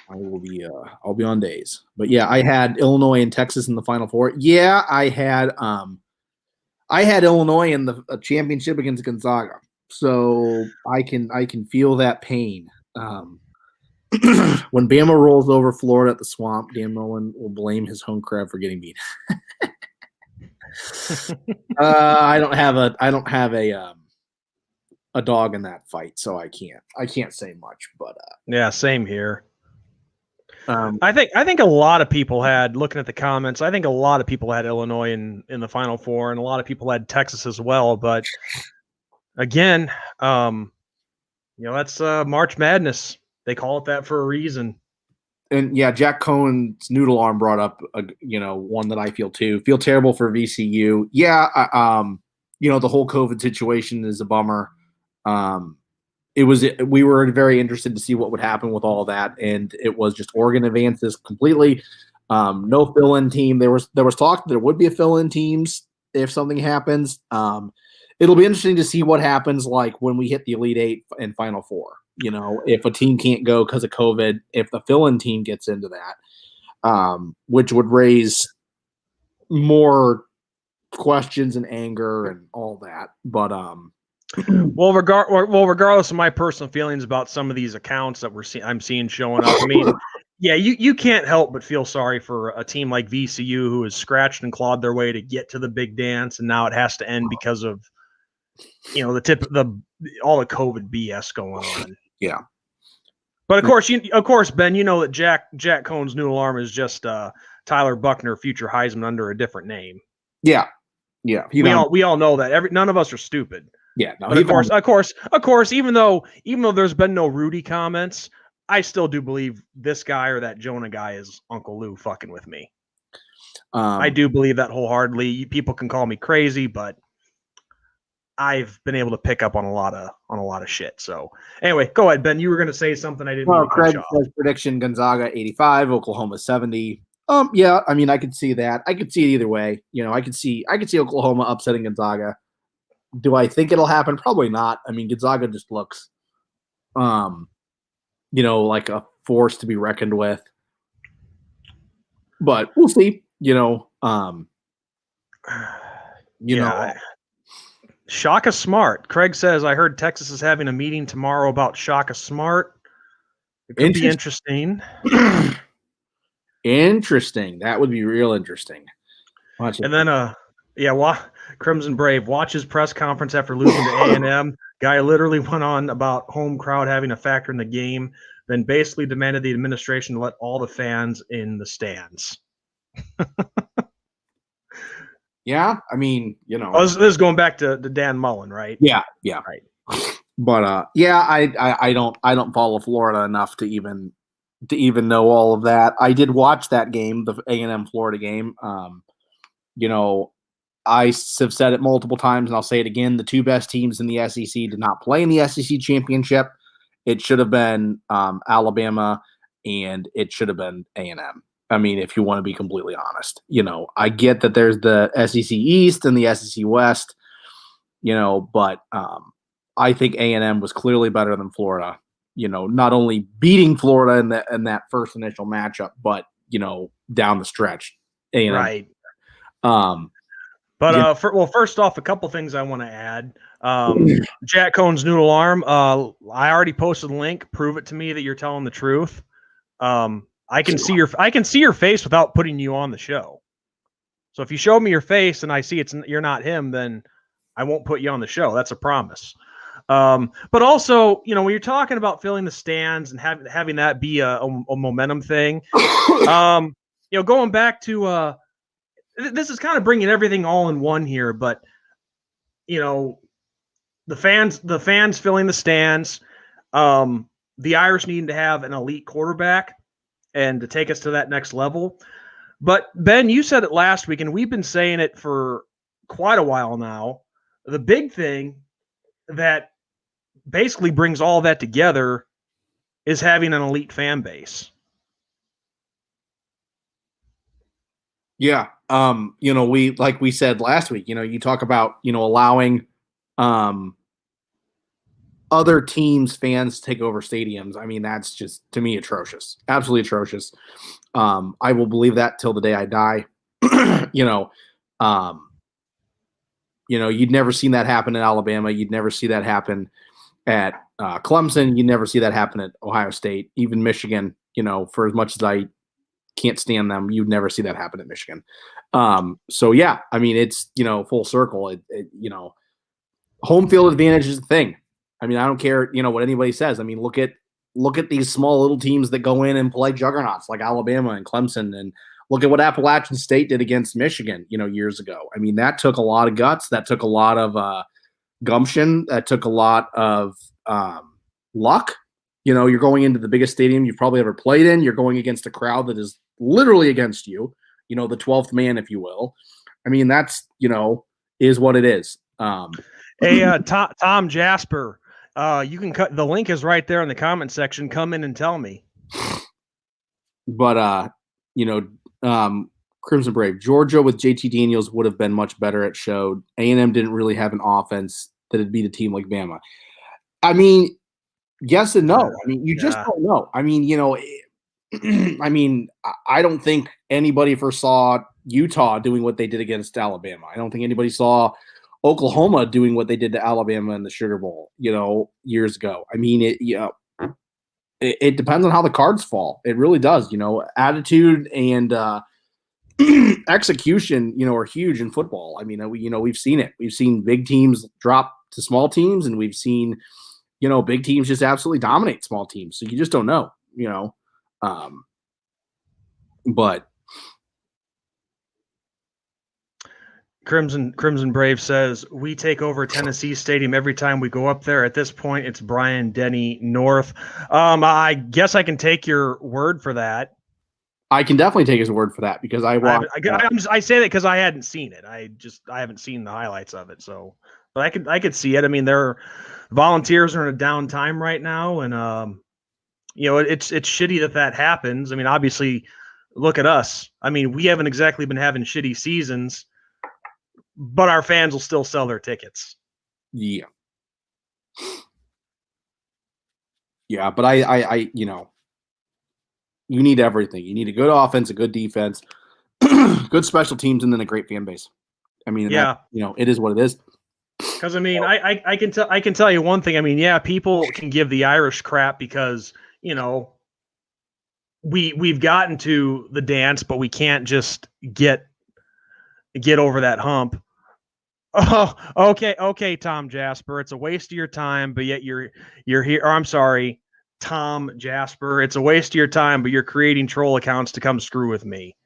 I'll be on days. But yeah, I had Illinois and Texas in the Final Four. Yeah, I had Illinois in the championship against Gonzaga. So I can feel that pain. When Bama rolls over Florida at the Swamp, Dan Mullen will blame his home crowd for getting beat. I don't have a dog in that fight, so I can't say much. But yeah, same here. I think a lot of people had, looking at the comments, I think a lot of people had Illinois in the Final Four, and a lot of people had Texas as well. But again, that's March Madness. They call it that for a reason. And yeah, Jack Cohen's noodle arm brought up, one that I feel terrible for VCU. Yeah, the whole COVID situation is a bummer. We were very interested to see what would happen with all that, and it was just Oregon advances completely. No fill-in team. There was talk that there would be a fill-in teams if something happens. It'll be interesting to see what happens like when we hit the Elite Eight and Final Four. If a team can't go because of COVID, if the fill-in team gets into that, which would raise more questions and anger and all that. But well, regardless of my personal feelings about some of these accounts that I'm seeing showing up, I mean, yeah, you can't help but feel sorry for a team like VCU who has scratched and clawed their way to get to the big dance, and now it has to end because of all the COVID BS going on. Yeah. But of course, Ben, you know that Jack Cohn's new alarm is just Tyler Buckner, future Heisman, under a different name. Yeah. We all know that. None of us are stupid. Yeah. No, but of course, even though there's been no Rudy comments, I still do believe this guy or that Jonah guy is Uncle Lou fucking with me. I do believe that wholeheartedly. People can call me crazy, but I've been able to pick up on a lot of shit. So anyway, go ahead, Ben. You were going to say something I didn't. Well, Craig says prediction: Gonzaga 85, Oklahoma 70. Yeah, I mean, I could see that. I could see it either way. I could see Oklahoma upsetting Gonzaga. Do I think it'll happen? Probably not. I mean, Gonzaga just looks, like a force to be reckoned with. But we'll see. Shaka Smart. Craig says, I heard Texas is having a meeting tomorrow about Shaka Smart. It could be interesting. Interesting. That would be real interesting. And then, Crimson Brave. Watch his press conference after losing to A&M. Guy literally went on about home crowd having a factor in the game, then basically demanded the administration let all the fans in the stands. Yeah, I mean, this is going back to Dan Mullen, right? Yeah, right. But I don't follow Florida enough to even know all of that. I did watch that game, the A&M Florida game. I have said it multiple times, and I'll say it again: the two best teams in the SEC did not play in the SEC championship. It should have been Alabama, and it should have been A&M. I mean, if you want to be completely honest, I get that there's the SEC East and the SEC West, but I think A&M was clearly better than Florida. Not only beating Florida in that first initial matchup, but down the stretch, A&M. Right. First off, a couple things I want to add. Jack Cohn's new alarm. I already posted a link. Prove it to me that you're telling the truth. I can see your face without putting you on the show. So if you show me your face and I see you're not him, then I won't put you on the show. That's a promise. But also, when you're talking about filling the stands and having that be a momentum thing, going back to this is kind of bringing everything all in one here, but the fans filling the stands, the Irish needing to have an elite quarterback and to take us to that next level. But Ben, you said it last week, and we've been saying it for quite a while now. The big thing that basically brings all that together is having an elite fan base. Yeah. We said last week, you talk about, allowing other teams' fans to take over stadiums. I mean, that's just, to me, atrocious. Absolutely atrocious. I will believe that till the day I die. You'd never seen that happen in Alabama. You'd never see that happen at Clemson. You'd never see that happen at Ohio State, even Michigan. For as much as I can't stand them, you'd never see that happen at Michigan. So yeah, I mean, it's, full circle. Home field advantage is the thing. I mean, I don't care, what anybody says. I mean, look at these small little teams that go in and play juggernauts like Alabama and Clemson, and look at what Appalachian State did against Michigan, years ago. I mean, that took a lot of guts. That took a lot of gumption. That took a lot of luck. You're going into the biggest stadium you've probably ever played in. You're going against a crowd that is literally against you, the 12th man, if you will. I mean, that's, is what it is. Hey, Tom Jasper, you can cut the link is right there in the comment section. Come in and tell me. But Crimson Brave, Georgia with JT Daniels would have been much better. It showed A&M didn't really have an offense that had beat a team like Bama. I mean, yes and no. I mean, you just don't know. I mean, I don't think anybody foresaw Utah doing what they did against Alabama. I don't think anybody saw Oklahoma doing what they did to Alabama in the Sugar Bowl, years ago. I mean, it depends on how the cards fall. It really does. Attitude and execution, are huge in football. I mean, we've seen it. We've seen big teams drop to small teams, and we've seen, big teams just absolutely dominate small teams. So you just don't know, but Crimson Brave says, we take over Tennessee Stadium every time we go up there. At this point, it's Brian Denny North. I guess I can take your word for that. I can definitely take his word for that because I say that because I hadn't seen it. I haven't seen the highlights of it. So, but I could see it. I mean, their Volunteers are in a downtime right now, and it's shitty that happens. I mean, obviously, look at us. I mean, we haven't exactly been having shitty seasons, but our fans will still sell their tickets. Yeah. Yeah, but I you need everything. You need a good offense, a good defense, good special teams, and then a great fan base. I mean, yeah, it is what it is. Because I mean, I can tell you one thing. I mean, yeah, people can give the Irish crap because we've gotten to the dance, but we can't just get over that hump. Oh, okay, Tom Jasper. It's a waste of your time, but yet you're here. Or I'm sorry, Tom Jasper. It's a waste of your time, but you're creating troll accounts to come screw with me.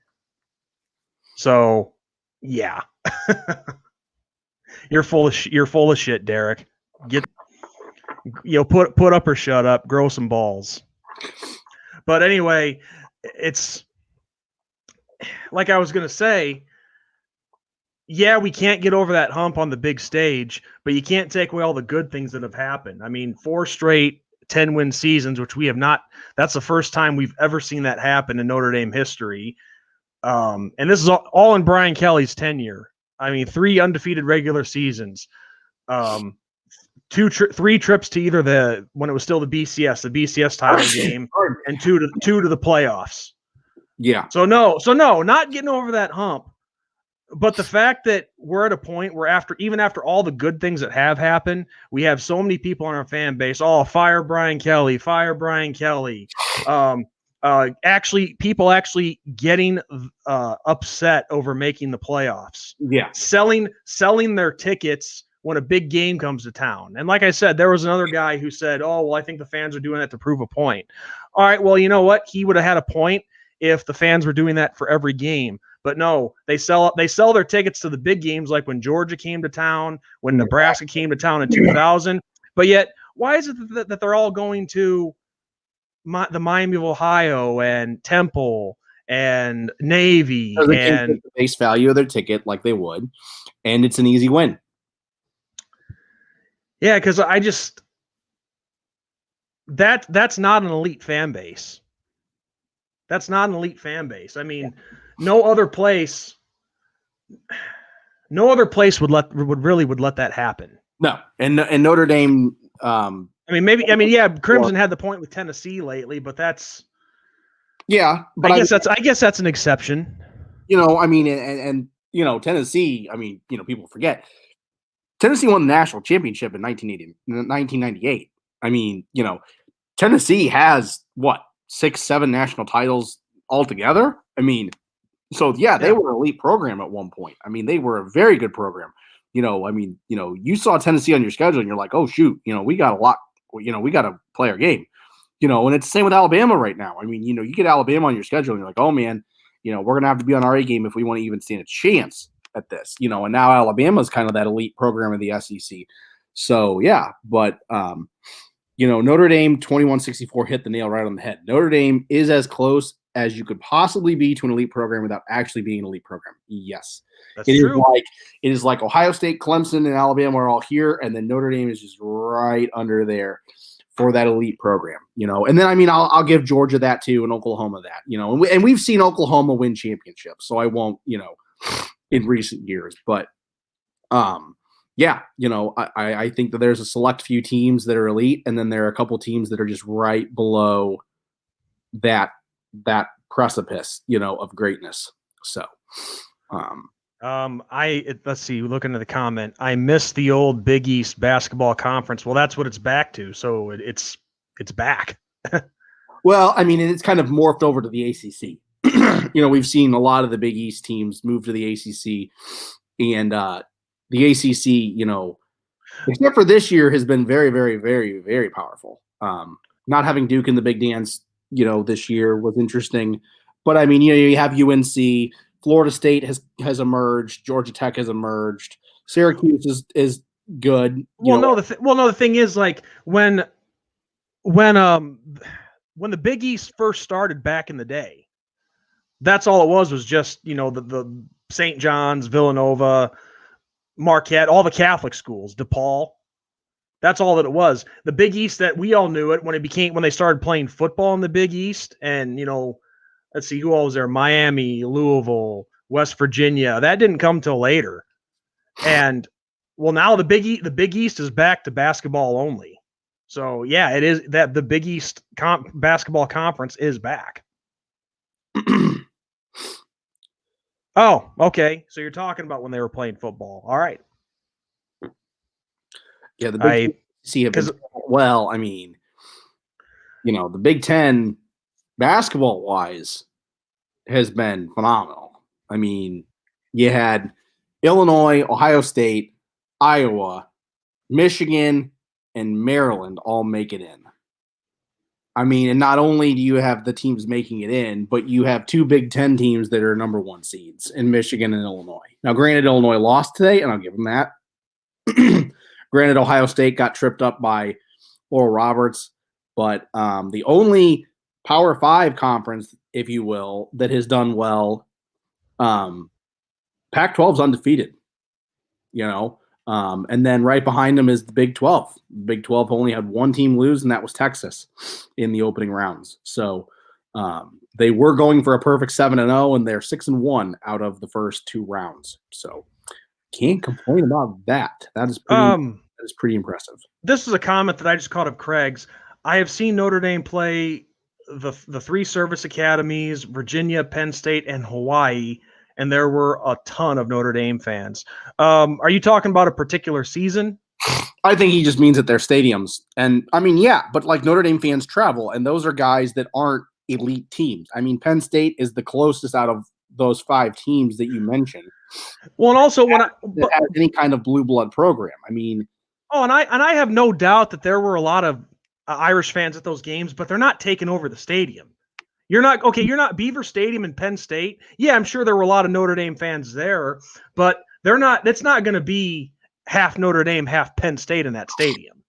So, yeah, you're full of shit, Derek. Put up or shut up. Grow some balls. But anyway, it's like I was gonna say. Yeah, we can't get over that hump on the big stage, but you can't take away all the good things that have happened. I mean, 4 straight 10-win seasons, which we have not. That's the first time we've ever seen that happen in Notre Dame history. And this is all in Brian Kelly's tenure. I mean, 3 undefeated regular seasons, 3 trips to either when it was still the BCS title game, and 2 to the playoffs. Yeah. So no, not getting over that hump. But the fact that we're at a point where even after all the good things that have happened, we have so many people in our fan base. Oh, fire Brian Kelly, fire Brian Kelly. People actually getting upset over making the playoffs. Yeah. Selling their tickets when a big game comes to town. And like I said, there was another guy who said, oh, well, I think the fans are doing that to prove a point. All right, well, you know what? He would have had a point if the fans were doing that for every game. But no, they sell their tickets to the big games, like when Georgia came to town, when Nebraska came to town in 2000. But yet, why is it that they're all going to the Miami of Ohio and Temple and Navy and the base value of their ticket like they would, and it's an easy win. Yeah, because that's not an elite fan base. That's not an elite fan base. I mean, no other place would let that happen. No, and Notre Dame. Crimson had the point with Tennessee lately, but that's but I guess that's an exception. Tennessee. I mean, people forget Tennessee won the national championship in 1998. I mean, Tennessee has what 6-7 national titles altogether. I mean, so they were an elite program at one point. I mean, they were a very good program. You saw Tennessee on your schedule and you're like, oh shoot, we got a lot. We got to play our game. And it's the same with Alabama right now. I mean, you get Alabama on your schedule and you're like, oh man, we're gonna have to be on our A game if we want to even stand a chance at this. And now Alabama's kind of that elite program of the SEC. So but Notre Dame 21-64 hit the nail right on the head. Notre Dame is as close as you could possibly be to an elite program without actually being an elite program. Yes. That's true. It is like Ohio State, Clemson, and Alabama are all here, and then Notre Dame is just right under there for that elite program, And then, I'll give Georgia that too, and Oklahoma that, And we've seen Oklahoma win championships, so I won't, in recent years. But, I think that there's a select few teams that are elite, and then there are a couple teams that are just right below that precipice, of greatness. So, let's see, looking at the comment, I miss the old Big East basketball conference. Well, that's what it's back to. So it's back. Well, it's kind of morphed over to the ACC. We've seen a lot of the Big East teams move to the ACC, and the ACC, Except for this year has been very, very, very, very powerful. Not having Duke in the big dance, this year was interesting. But I mean, you have UNC, Florida State has emerged, Georgia Tech has emerged, Syracuse is good. Well, no, the thing is, like, when the Big East first started back in the day, that's all it was just, the St. John's, Villanova, Marquette, all the Catholic schools, DePaul. That's all that it was. The Big East, that we all knew it when they started playing football in the Big East, and let's see who all was there: Miami, Louisville, West Virginia. That didn't come till later. And well, now the Big East is back to basketball only. So yeah, it is that the Big East basketball conference is back. Oh, okay. So you're talking about when they were playing football. All right. Yeah, the Big Ten well, I mean, the Big Ten basketball wise has been phenomenal. I mean, you had Illinois, Ohio State, Iowa, Michigan, and Maryland all make it in. I mean, and not only do you have the teams making it in, but you have two Big Ten teams that are number one seeds in Michigan and Illinois. Now, granted, Illinois lost today, and I'll give them that. Granted, Ohio State got tripped up by Oral Roberts, but the only Power 5 conference, if you will, that has done well, Pac-12's undefeated, and then right behind them is the Big 12. The Big 12 only had one team lose, and that was Texas in the opening rounds. So they were going for a perfect 7-0, and they're 6-1 out of the first two rounds. So can't complain about that. That is pretty impressive. This is a comment that I just caught of Craig's. I have seen Notre Dame play the three service academies, Virginia, Penn State, and Hawaii, and there were a ton of Notre Dame fans. Are you talking about a particular season? I think he just means at their stadiums. And I mean, yeah, but like Notre Dame fans travel, and those are guys that aren't elite teams. I mean, Penn State is the closest out of those five teams that you mentioned. Well, and also when any kind of blue blood program. I mean, and I have no doubt that there were a lot of Irish fans at those games, but they're not taking over the stadium. You're not Beaver Stadium in Penn State. Yeah, I'm sure there were a lot of Notre Dame fans there, but they're not. It's not going to be half Notre Dame, half Penn State in that stadium.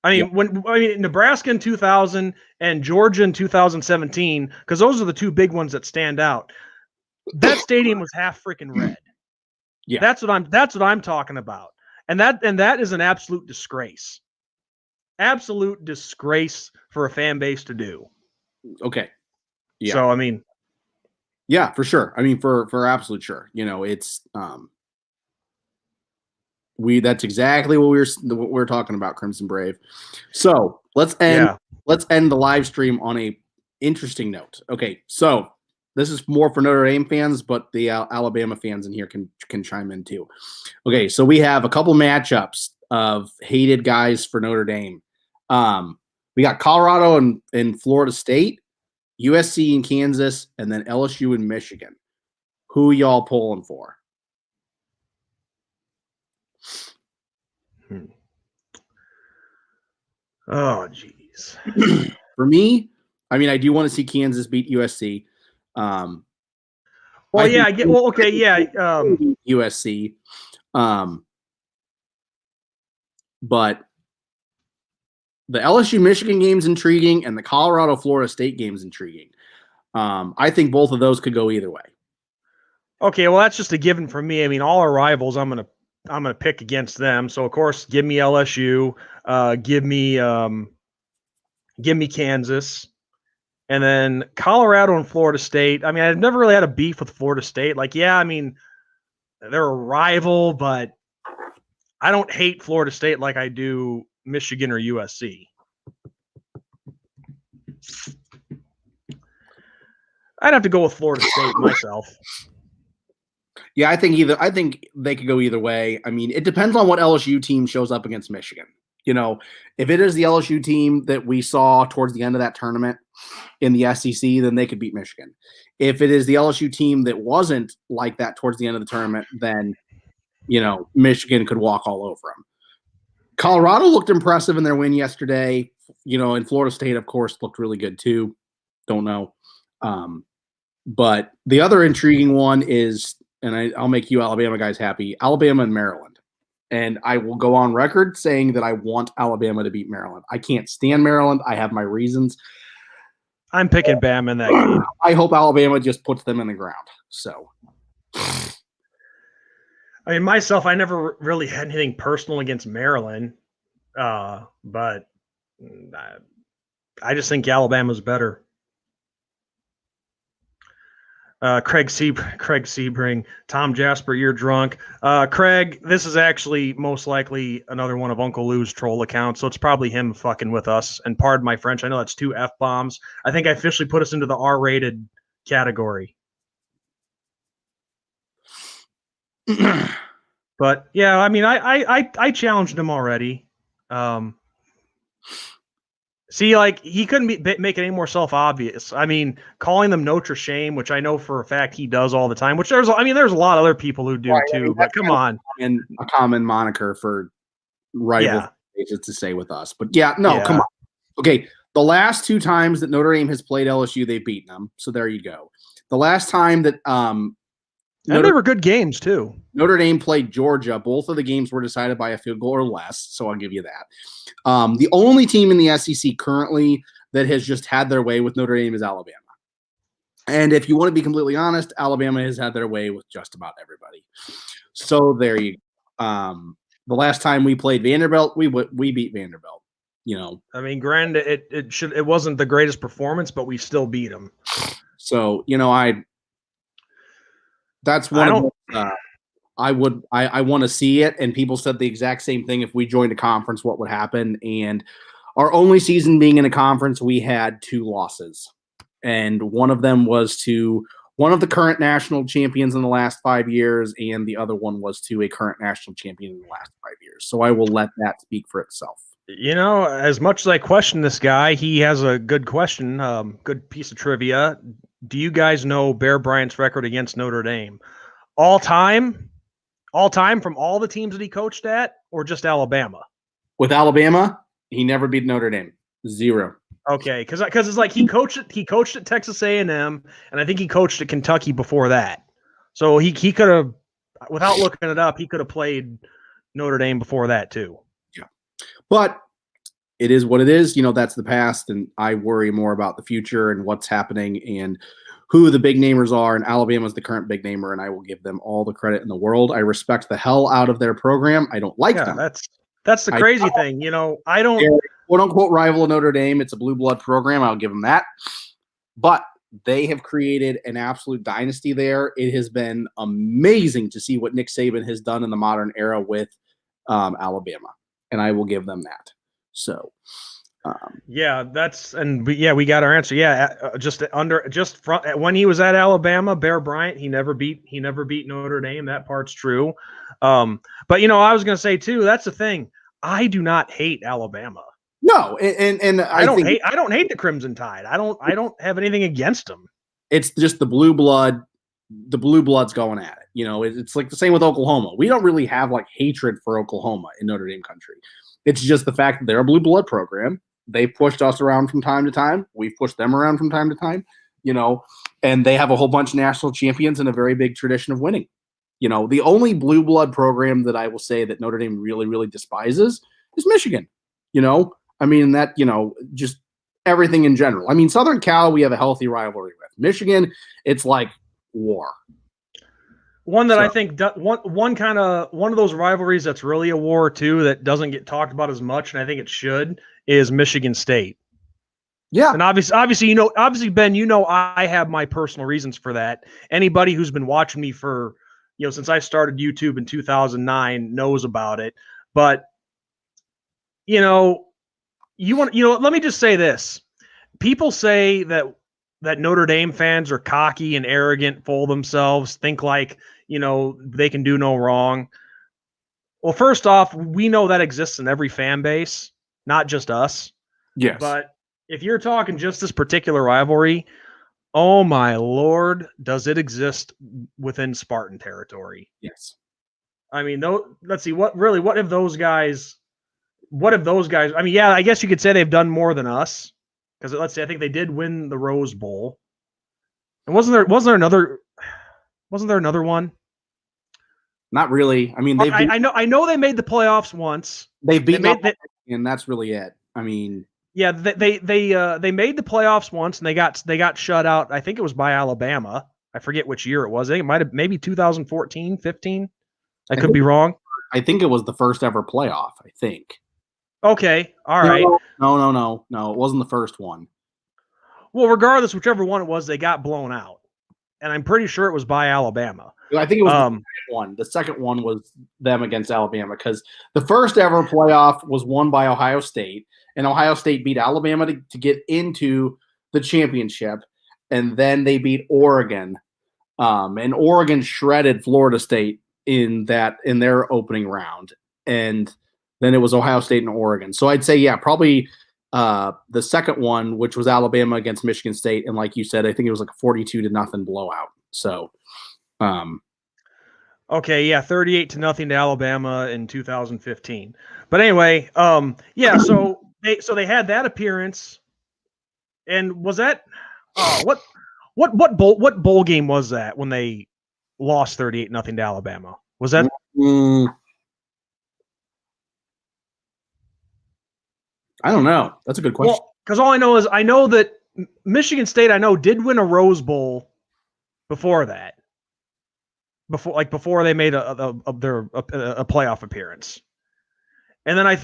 I mean, Nebraska in 2000 and Georgia in 2017, because those are the two big ones that stand out. That stadium was half freaking red. Yeah, that's what I'm talking about, and that is an absolute disgrace. Absolute disgrace for a fan base to do. Okay. Yeah. So I mean, yeah, for sure. I mean, for absolute sure. It's that's exactly what we're talking about, Crimson Brave. So let's end the live stream on a interesting note. Okay, so this is more for Notre Dame fans, but the Alabama fans in here can chime in too. Okay, so we have a couple matchups of hated guys for Notre Dame. We got Colorado and Florida State, USC and Kansas, and then LSU and Michigan. Who y'all pulling for? Oh, geez. For me, I mean, I do want to see Kansas beat USC. Well, yeah, I get. Well, okay, yeah. USC, but the LSU Michigan game's intriguing, and the Colorado Florida State game's intriguing. I think both of those could go either way. Okay, well, that's just a given for me. I mean, all our rivals, I'm gonna pick against them. So of course, give me LSU, give me Kansas, and then Colorado and Florida State. I mean, I've never really had a beef with Florida State. Like, yeah, I mean, they're a rival, but I don't hate Florida State like I do Michigan or USC. I'd have to go with Florida State myself. Yeah, I think they could go either way. I mean, it depends on what LSU team shows up against Michigan. If it is the LSU team that we saw towards the end of that tournament in the SEC, then they could beat Michigan. If it is the LSU team that wasn't like that towards the end of the tournament, then Michigan could walk all over them. Colorado looked impressive in their win yesterday. And Florida State, of course, looked really good too. Don't know. But the other intriguing one is, and I'll make you Alabama guys happy, Alabama and Maryland. And I will go on record saying that I want Alabama to beat Maryland. I can't stand Maryland. I have my reasons. I'm picking Bama in that game. I hope Alabama just puts them in the ground. So, I mean, myself, I never really had anything personal against Maryland, but I just think Alabama's better. Craig Sebring, Tom Jasper, you're drunk. Craig, this is actually most likely another one of Uncle Lou's troll accounts, so it's probably him fucking with us. And pardon my French, I know that's 2 F-bombs. I think I officially put us into the R-rated category. But yeah, I mean, I challenged him already. See, like, he couldn't make it any more self-obvious. I mean, calling them Notre Shame, which I know for a fact he does all the time, which there's a lot of other people who do too, but come on. And a common moniker for rival to say with us. But come on. Okay, the last 2 times that Notre Dame has played LSU, they've beaten them. So there you go. The last time that they were good games too. Notre Dame played Georgia. Both of the games were decided by a field goal or less, so I'll give you that. The only team in the SEC currently that has just had their way with Notre Dame is Alabama. And if you want to be completely honest, Alabama has had their way with just about everybody. So there you go. The last time we played Vanderbilt, we beat Vanderbilt. I mean, granted, it wasn't the greatest performance, but we still beat them. So that's one of the, I want to see it. And people said the exact same thing. If we joined a conference, what would happen? And our only season being in a conference, we had 2 losses. And one of them was to one of the current national champions in the last 5 years. And the other one was to a current national champion in the last 5 years. So I will let that speak for itself. As much as I question this guy, he has a good question, good piece of trivia. Do you guys know Bear Bryant's record against Notre Dame? All time from all the teams that he coached at, or just Alabama? With Alabama, he never beat Notre Dame. 0. Okay, because it's like he coached at Texas A&M, and I think he coached at Kentucky before that. So he could have, without looking it up, he could have played Notre Dame before that too. Yeah, but it is what it is. That's the past, and I worry more about the future and what's happening and who the big namers are. And Alabama is the current big namer, and I will give them all the credit in the world. I respect the hell out of their program. I don't like them. That's the crazy thing. I don't quote unquote rival of Notre Dame. It's a blue blood program. I'll give them that. But they have created an absolute dynasty there. It has been amazing to see what Nick Saban has done in the modern era with Alabama, and I will give them that. So, we got our answer. When he was at Alabama, Bear Bryant, he never beat Notre Dame. That part's true. But I was going to say too, that's the thing. I do not hate Alabama. No, and I don't hate the Crimson Tide. I don't have anything against them. It's just the blue blood's going at it. It's like the same with Oklahoma. We don't really have like hatred for Oklahoma in Notre Dame country. It's just the fact that they're a blue blood program. They pushed us around from time to time. We've pushed them around from time to time, and they have a whole bunch of national champions and a very big tradition of winning. The only blue blood program that I will say that Notre Dame really, really despises is Michigan. I mean, that, just everything in general. I mean, Southern Cal, we have a healthy rivalry with. Michigan, it's like war. One that I think one of those rivalries that's really a war too that doesn't get talked about as much, and I think it should, is Michigan State. Yeah, and obviously Ben, I have my personal reasons for that. Anybody who's been watching me for since I started YouTube in 2009 knows about it. But let me just say this: people say that Notre Dame fans are cocky and arrogant, full of themselves, think like they can do no wrong. Well, first off, we know that exists in every fan base, not just us. Yes. But if you're talking just this particular rivalry, oh my Lord, does it exist within Spartan territory? Yes. I mean, let's see, what have those guys, I mean, yeah, I guess you could say they've done more than us. Because let's see, I think they did win the Rose Bowl. And wasn't there another one? Not really. I mean, I know they made the playoffs once. They've beaten and that's really it. I mean, yeah, they made the playoffs once and they got shut out. I think it was by Alabama. I forget which year it was. I think it might have maybe 2014, 15. I could be wrong. I think it was the first ever playoff, I think. Okay. All right. No. It wasn't the first one. Well, regardless, whichever one it was, they got blown out. And I'm pretty sure it was by Alabama. I think it was the second one. The second one was them against Alabama because the first ever playoff was won by Ohio State, and Ohio State beat Alabama to get into the championship, and then they beat Oregon, and Oregon shredded Florida State in their opening round, and then it was Ohio State and Oregon. So I'd say, yeah, probably the second one, which was Alabama against Michigan State, and like you said, I think it was like a 42-0 blowout. So, okay, yeah, 38-0 to Alabama in 2015. But anyway, yeah, so they had that appearance, and was that what bowl game was that when they lost 38-0 to Alabama? Was that? I don't know. That's a good question. Well, because all I know is I know that Michigan State did win a Rose Bowl before that. Before they made a playoff appearance. And then I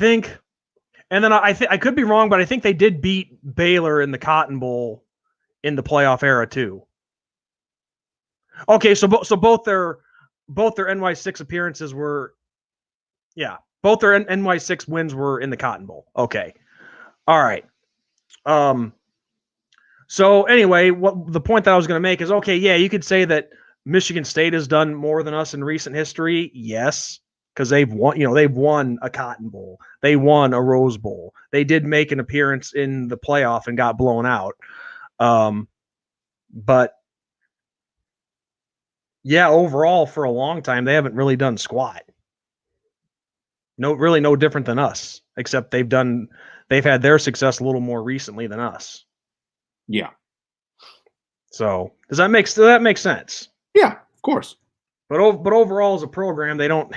could be wrong, but I think they did beat Baylor in the Cotton Bowl in the playoff era too. Okay, so both their NY6 appearances were, yeah, both their NY6 wins were in the Cotton Bowl. Okay. All right. So anyway, what the point that I was going to make is, okay, yeah, you could say that Michigan State has done more than us in recent history. Yes, because they've won a Cotton Bowl. They won a Rose Bowl. They did make an appearance in the playoff and got blown out. But yeah, overall for a long time, they haven't really done squat. No different than us, except they've had their success a little more recently than us. Yeah. So does that make sense? Yeah, of course. But overall as a program, they don't.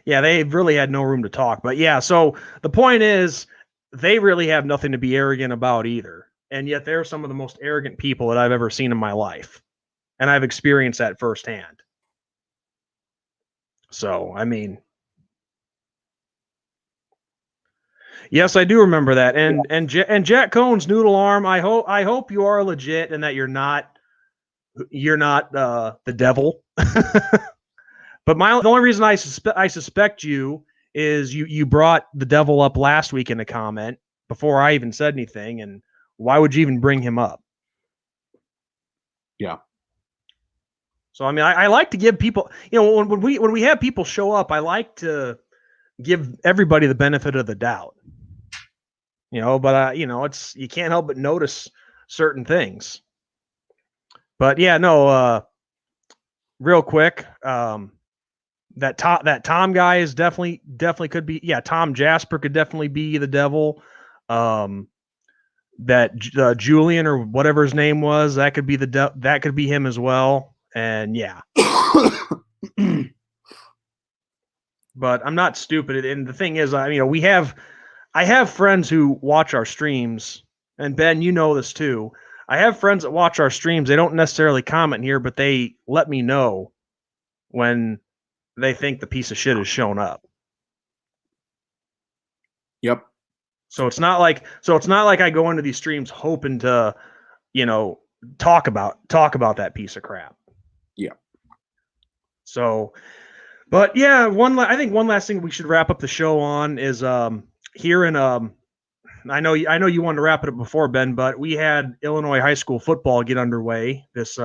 Yeah, they really had no room to talk. But yeah, so the point is, they really have nothing to be arrogant about either. And yet they're some of the most arrogant people that I've ever seen in my life, and I've experienced that firsthand. So I mean. Yes, I do remember that, and Jack Cohn's noodle arm. I hope you are legit and that you're not the devil. But the only reason I suspect you is you brought the devil up last week in a comment before I even said anything, and why would you even bring him up? Yeah. So I mean, I like to give people, when we have people show up, I like to give everybody the benefit of the doubt. But it's, you can't help but notice certain things. But yeah, no, real quick, that Tom guy is definitely could be, yeah, Tom Jasper could definitely be the devil. That Julian or whatever his name was, that could be that could be him as well. And yeah. But I'm not stupid. And the thing is, I have friends who watch our streams, and Ben, you know this too. I have friends that watch our streams. They don't necessarily comment here, but they let me know when they think the piece of shit has shown up. Yep. So it's not like I go into these streams hoping to, talk about that piece of crap. Yeah. So, but yeah, I think one last thing we should wrap up the show on is here in I know you wanted to wrap it up before, Ben, but we had Illinois high school football get underway this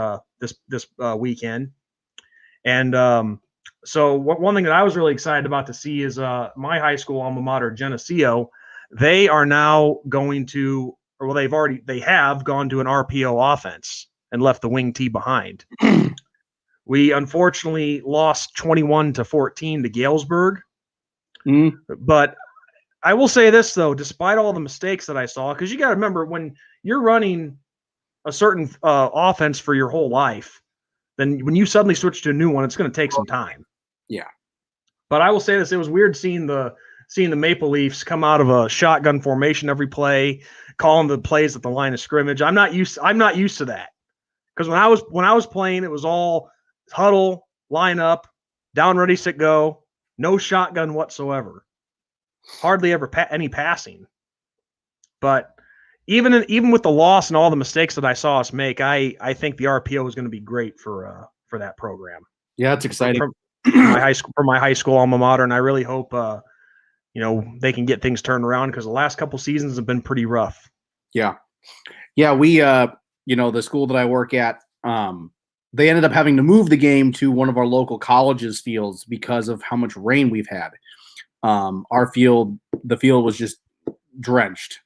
weekend, and so one thing that I was really excited about to see is my high school alma mater, Geneseo. They are now going to, or well, they have gone to an RPO offense and left the wing tee behind. We unfortunately lost 21-14 to Galesburg. Mm. But I will say this, though, despite all the mistakes that I saw, because you got to remember when you're running a certain offense for your whole life, then when you suddenly switch to a new one, it's going to take some time. Yeah. But I will say this: it was weird seeing the Maple Leafs come out of a shotgun formation every play, calling the plays at the line of scrimmage. I'm not used to that, because when I was playing, it was all huddle, line up, down, ready, set, go, no shotgun whatsoever. Hardly ever any passing. But even with the loss and all the mistakes that I saw us make, I think the RPO is going to be great for that program. Yeah, it's exciting. For my high school alma mater, and I really hope they can get things turned around, because the last couple seasons have been pretty rough. Yeah. We the school that I work at, they ended up having to move the game to one of our local colleges' fields because of how much rain we've had. The field was just drenched.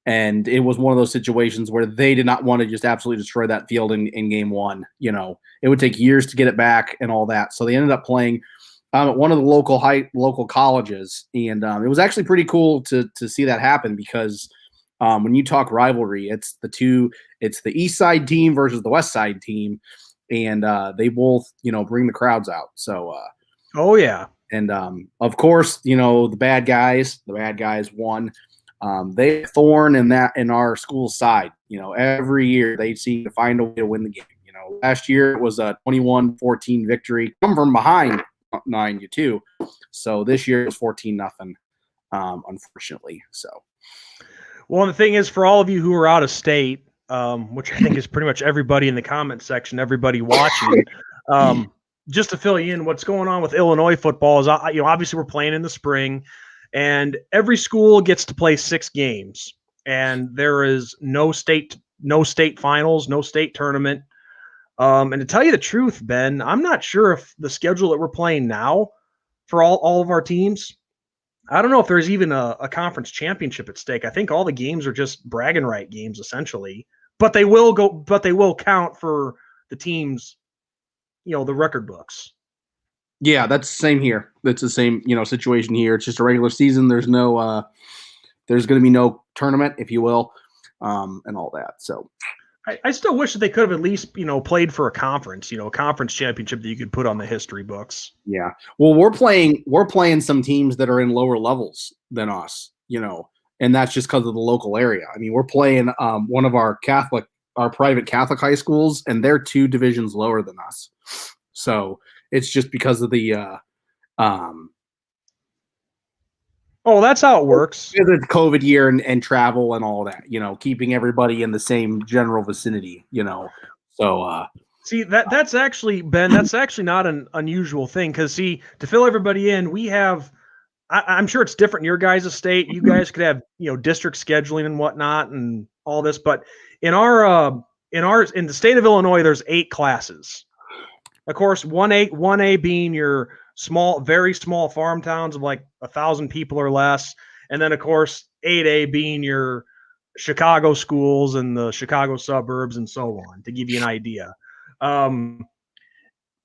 And it was one of those situations where they did not want to just absolutely destroy that field in game one. It would take years to get it back and all that. So they ended up playing at one of the local colleges. And it was actually pretty cool to see that happen, because when you talk rivalry, it's the East Side team versus the West Side team. And they both, bring the crowds out. So, oh yeah. And of course, the bad guys won. They thorn in our school's side. Every year they seem to find a way to win the game. Last year it was a 21-14 victory, come from behind 9-2. So this year it was 14-0, unfortunately. So, well, the thing is, for all of you who are out of state, which I think is pretty much everybody in the comment section, everybody watching, just to fill you in, what's going on with Illinois football is, obviously we're playing in the spring, and every school gets to play 6 games, and there is no state finals, no state tournament. And to tell you the truth, Ben, I'm not sure if the schedule that we're playing now for all of our teams, I don't know if there's even a conference championship at stake. I think all the games are just bragging right games, essentially, but they will count for the teams, the record books. Yeah, that's the same here. That's the same, situation here. It's just a regular season. There's no, there's going to be no tournament, if you will, and all that. So I still wish that they could have at least, played for a conference, a conference championship that you could put on the history books. Yeah. Well, we're playing some teams that are in lower levels than us, and that's just because of the local area. I mean, we're playing one of our private Catholic high schools, and they're 2 divisions lower than us. So it's just because of the oh, that's how it works. The COVID year and travel and all that, keeping everybody in the same general vicinity, So see, that's actually, Ben, that's actually not an unusual thing, because see, to fill everybody in, we have, I'm sure it's different in your guys' state. You guys could have, district scheduling and whatnot and all this, but in the state of Illinois, there's 8 classes. Of course, 1A being your very small farm towns of like 1,000 people or less, and then of course 8A being your Chicago schools and the Chicago suburbs and so on, to give you an idea.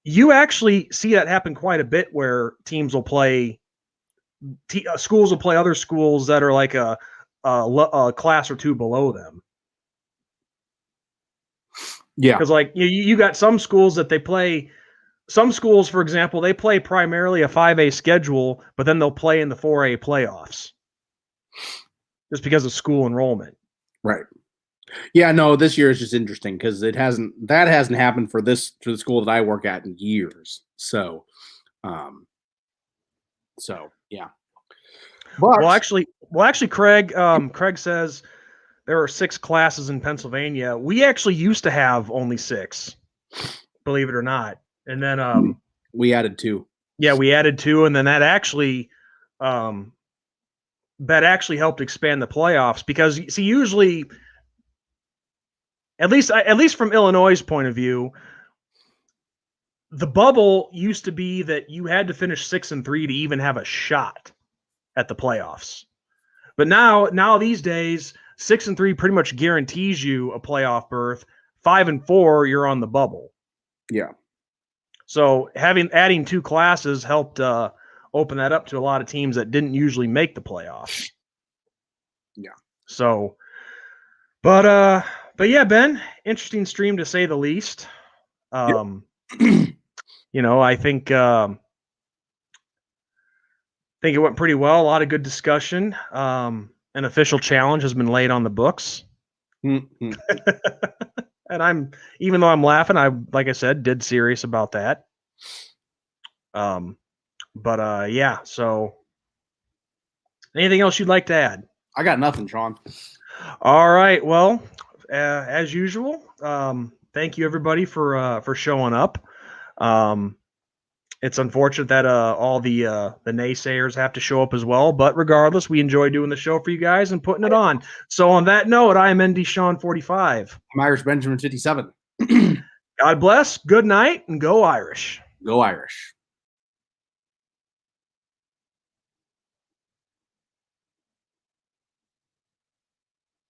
You actually see that happen quite a bit, where teams will play, schools will play other schools that are like a class or 2 below them. Yeah, because like you got some schools that they play. Some schools, for example, they play primarily a 5A schedule, but then they'll play in the 4A playoffs just because of school enrollment. Right. Yeah, no, this year is just interesting because that hasn't happened for the school that I work at in years. So, yeah. But, well, actually, Craig says there are 6 classes in Pennsylvania. We actually used to have only 6, believe it or not. And then we added 2. Yeah, we added 2, and then that actually helped expand the playoffs, because see, usually, at least from Illinois' point of view, the bubble used to be that you had to finish 6-3 to even have a shot at the playoffs. But now these days, 6-3 pretty much guarantees you a playoff berth. 5-4, you're on the bubble. Yeah. So adding 2 classes helped open that up to a lot of teams that didn't usually make the playoffs. Yeah. So, but yeah, Ben, interesting stream to say the least. You know, I think it went pretty well. A lot of good discussion. An official challenge has been laid on the books. Mm-hmm. And even though I'm laughing, I, like I said, dead serious about that. But yeah, so anything else you'd like to add? I got nothing, Sean. All right. Well, as usual, thank you everybody for showing up. It's unfortunate that all the naysayers have to show up as well, but regardless, we enjoy doing the show for you guys and putting it on. So on that note, I am ND Sean 45. I'm Irish Benjamin 57. God bless, good night, and go Irish. Go Irish.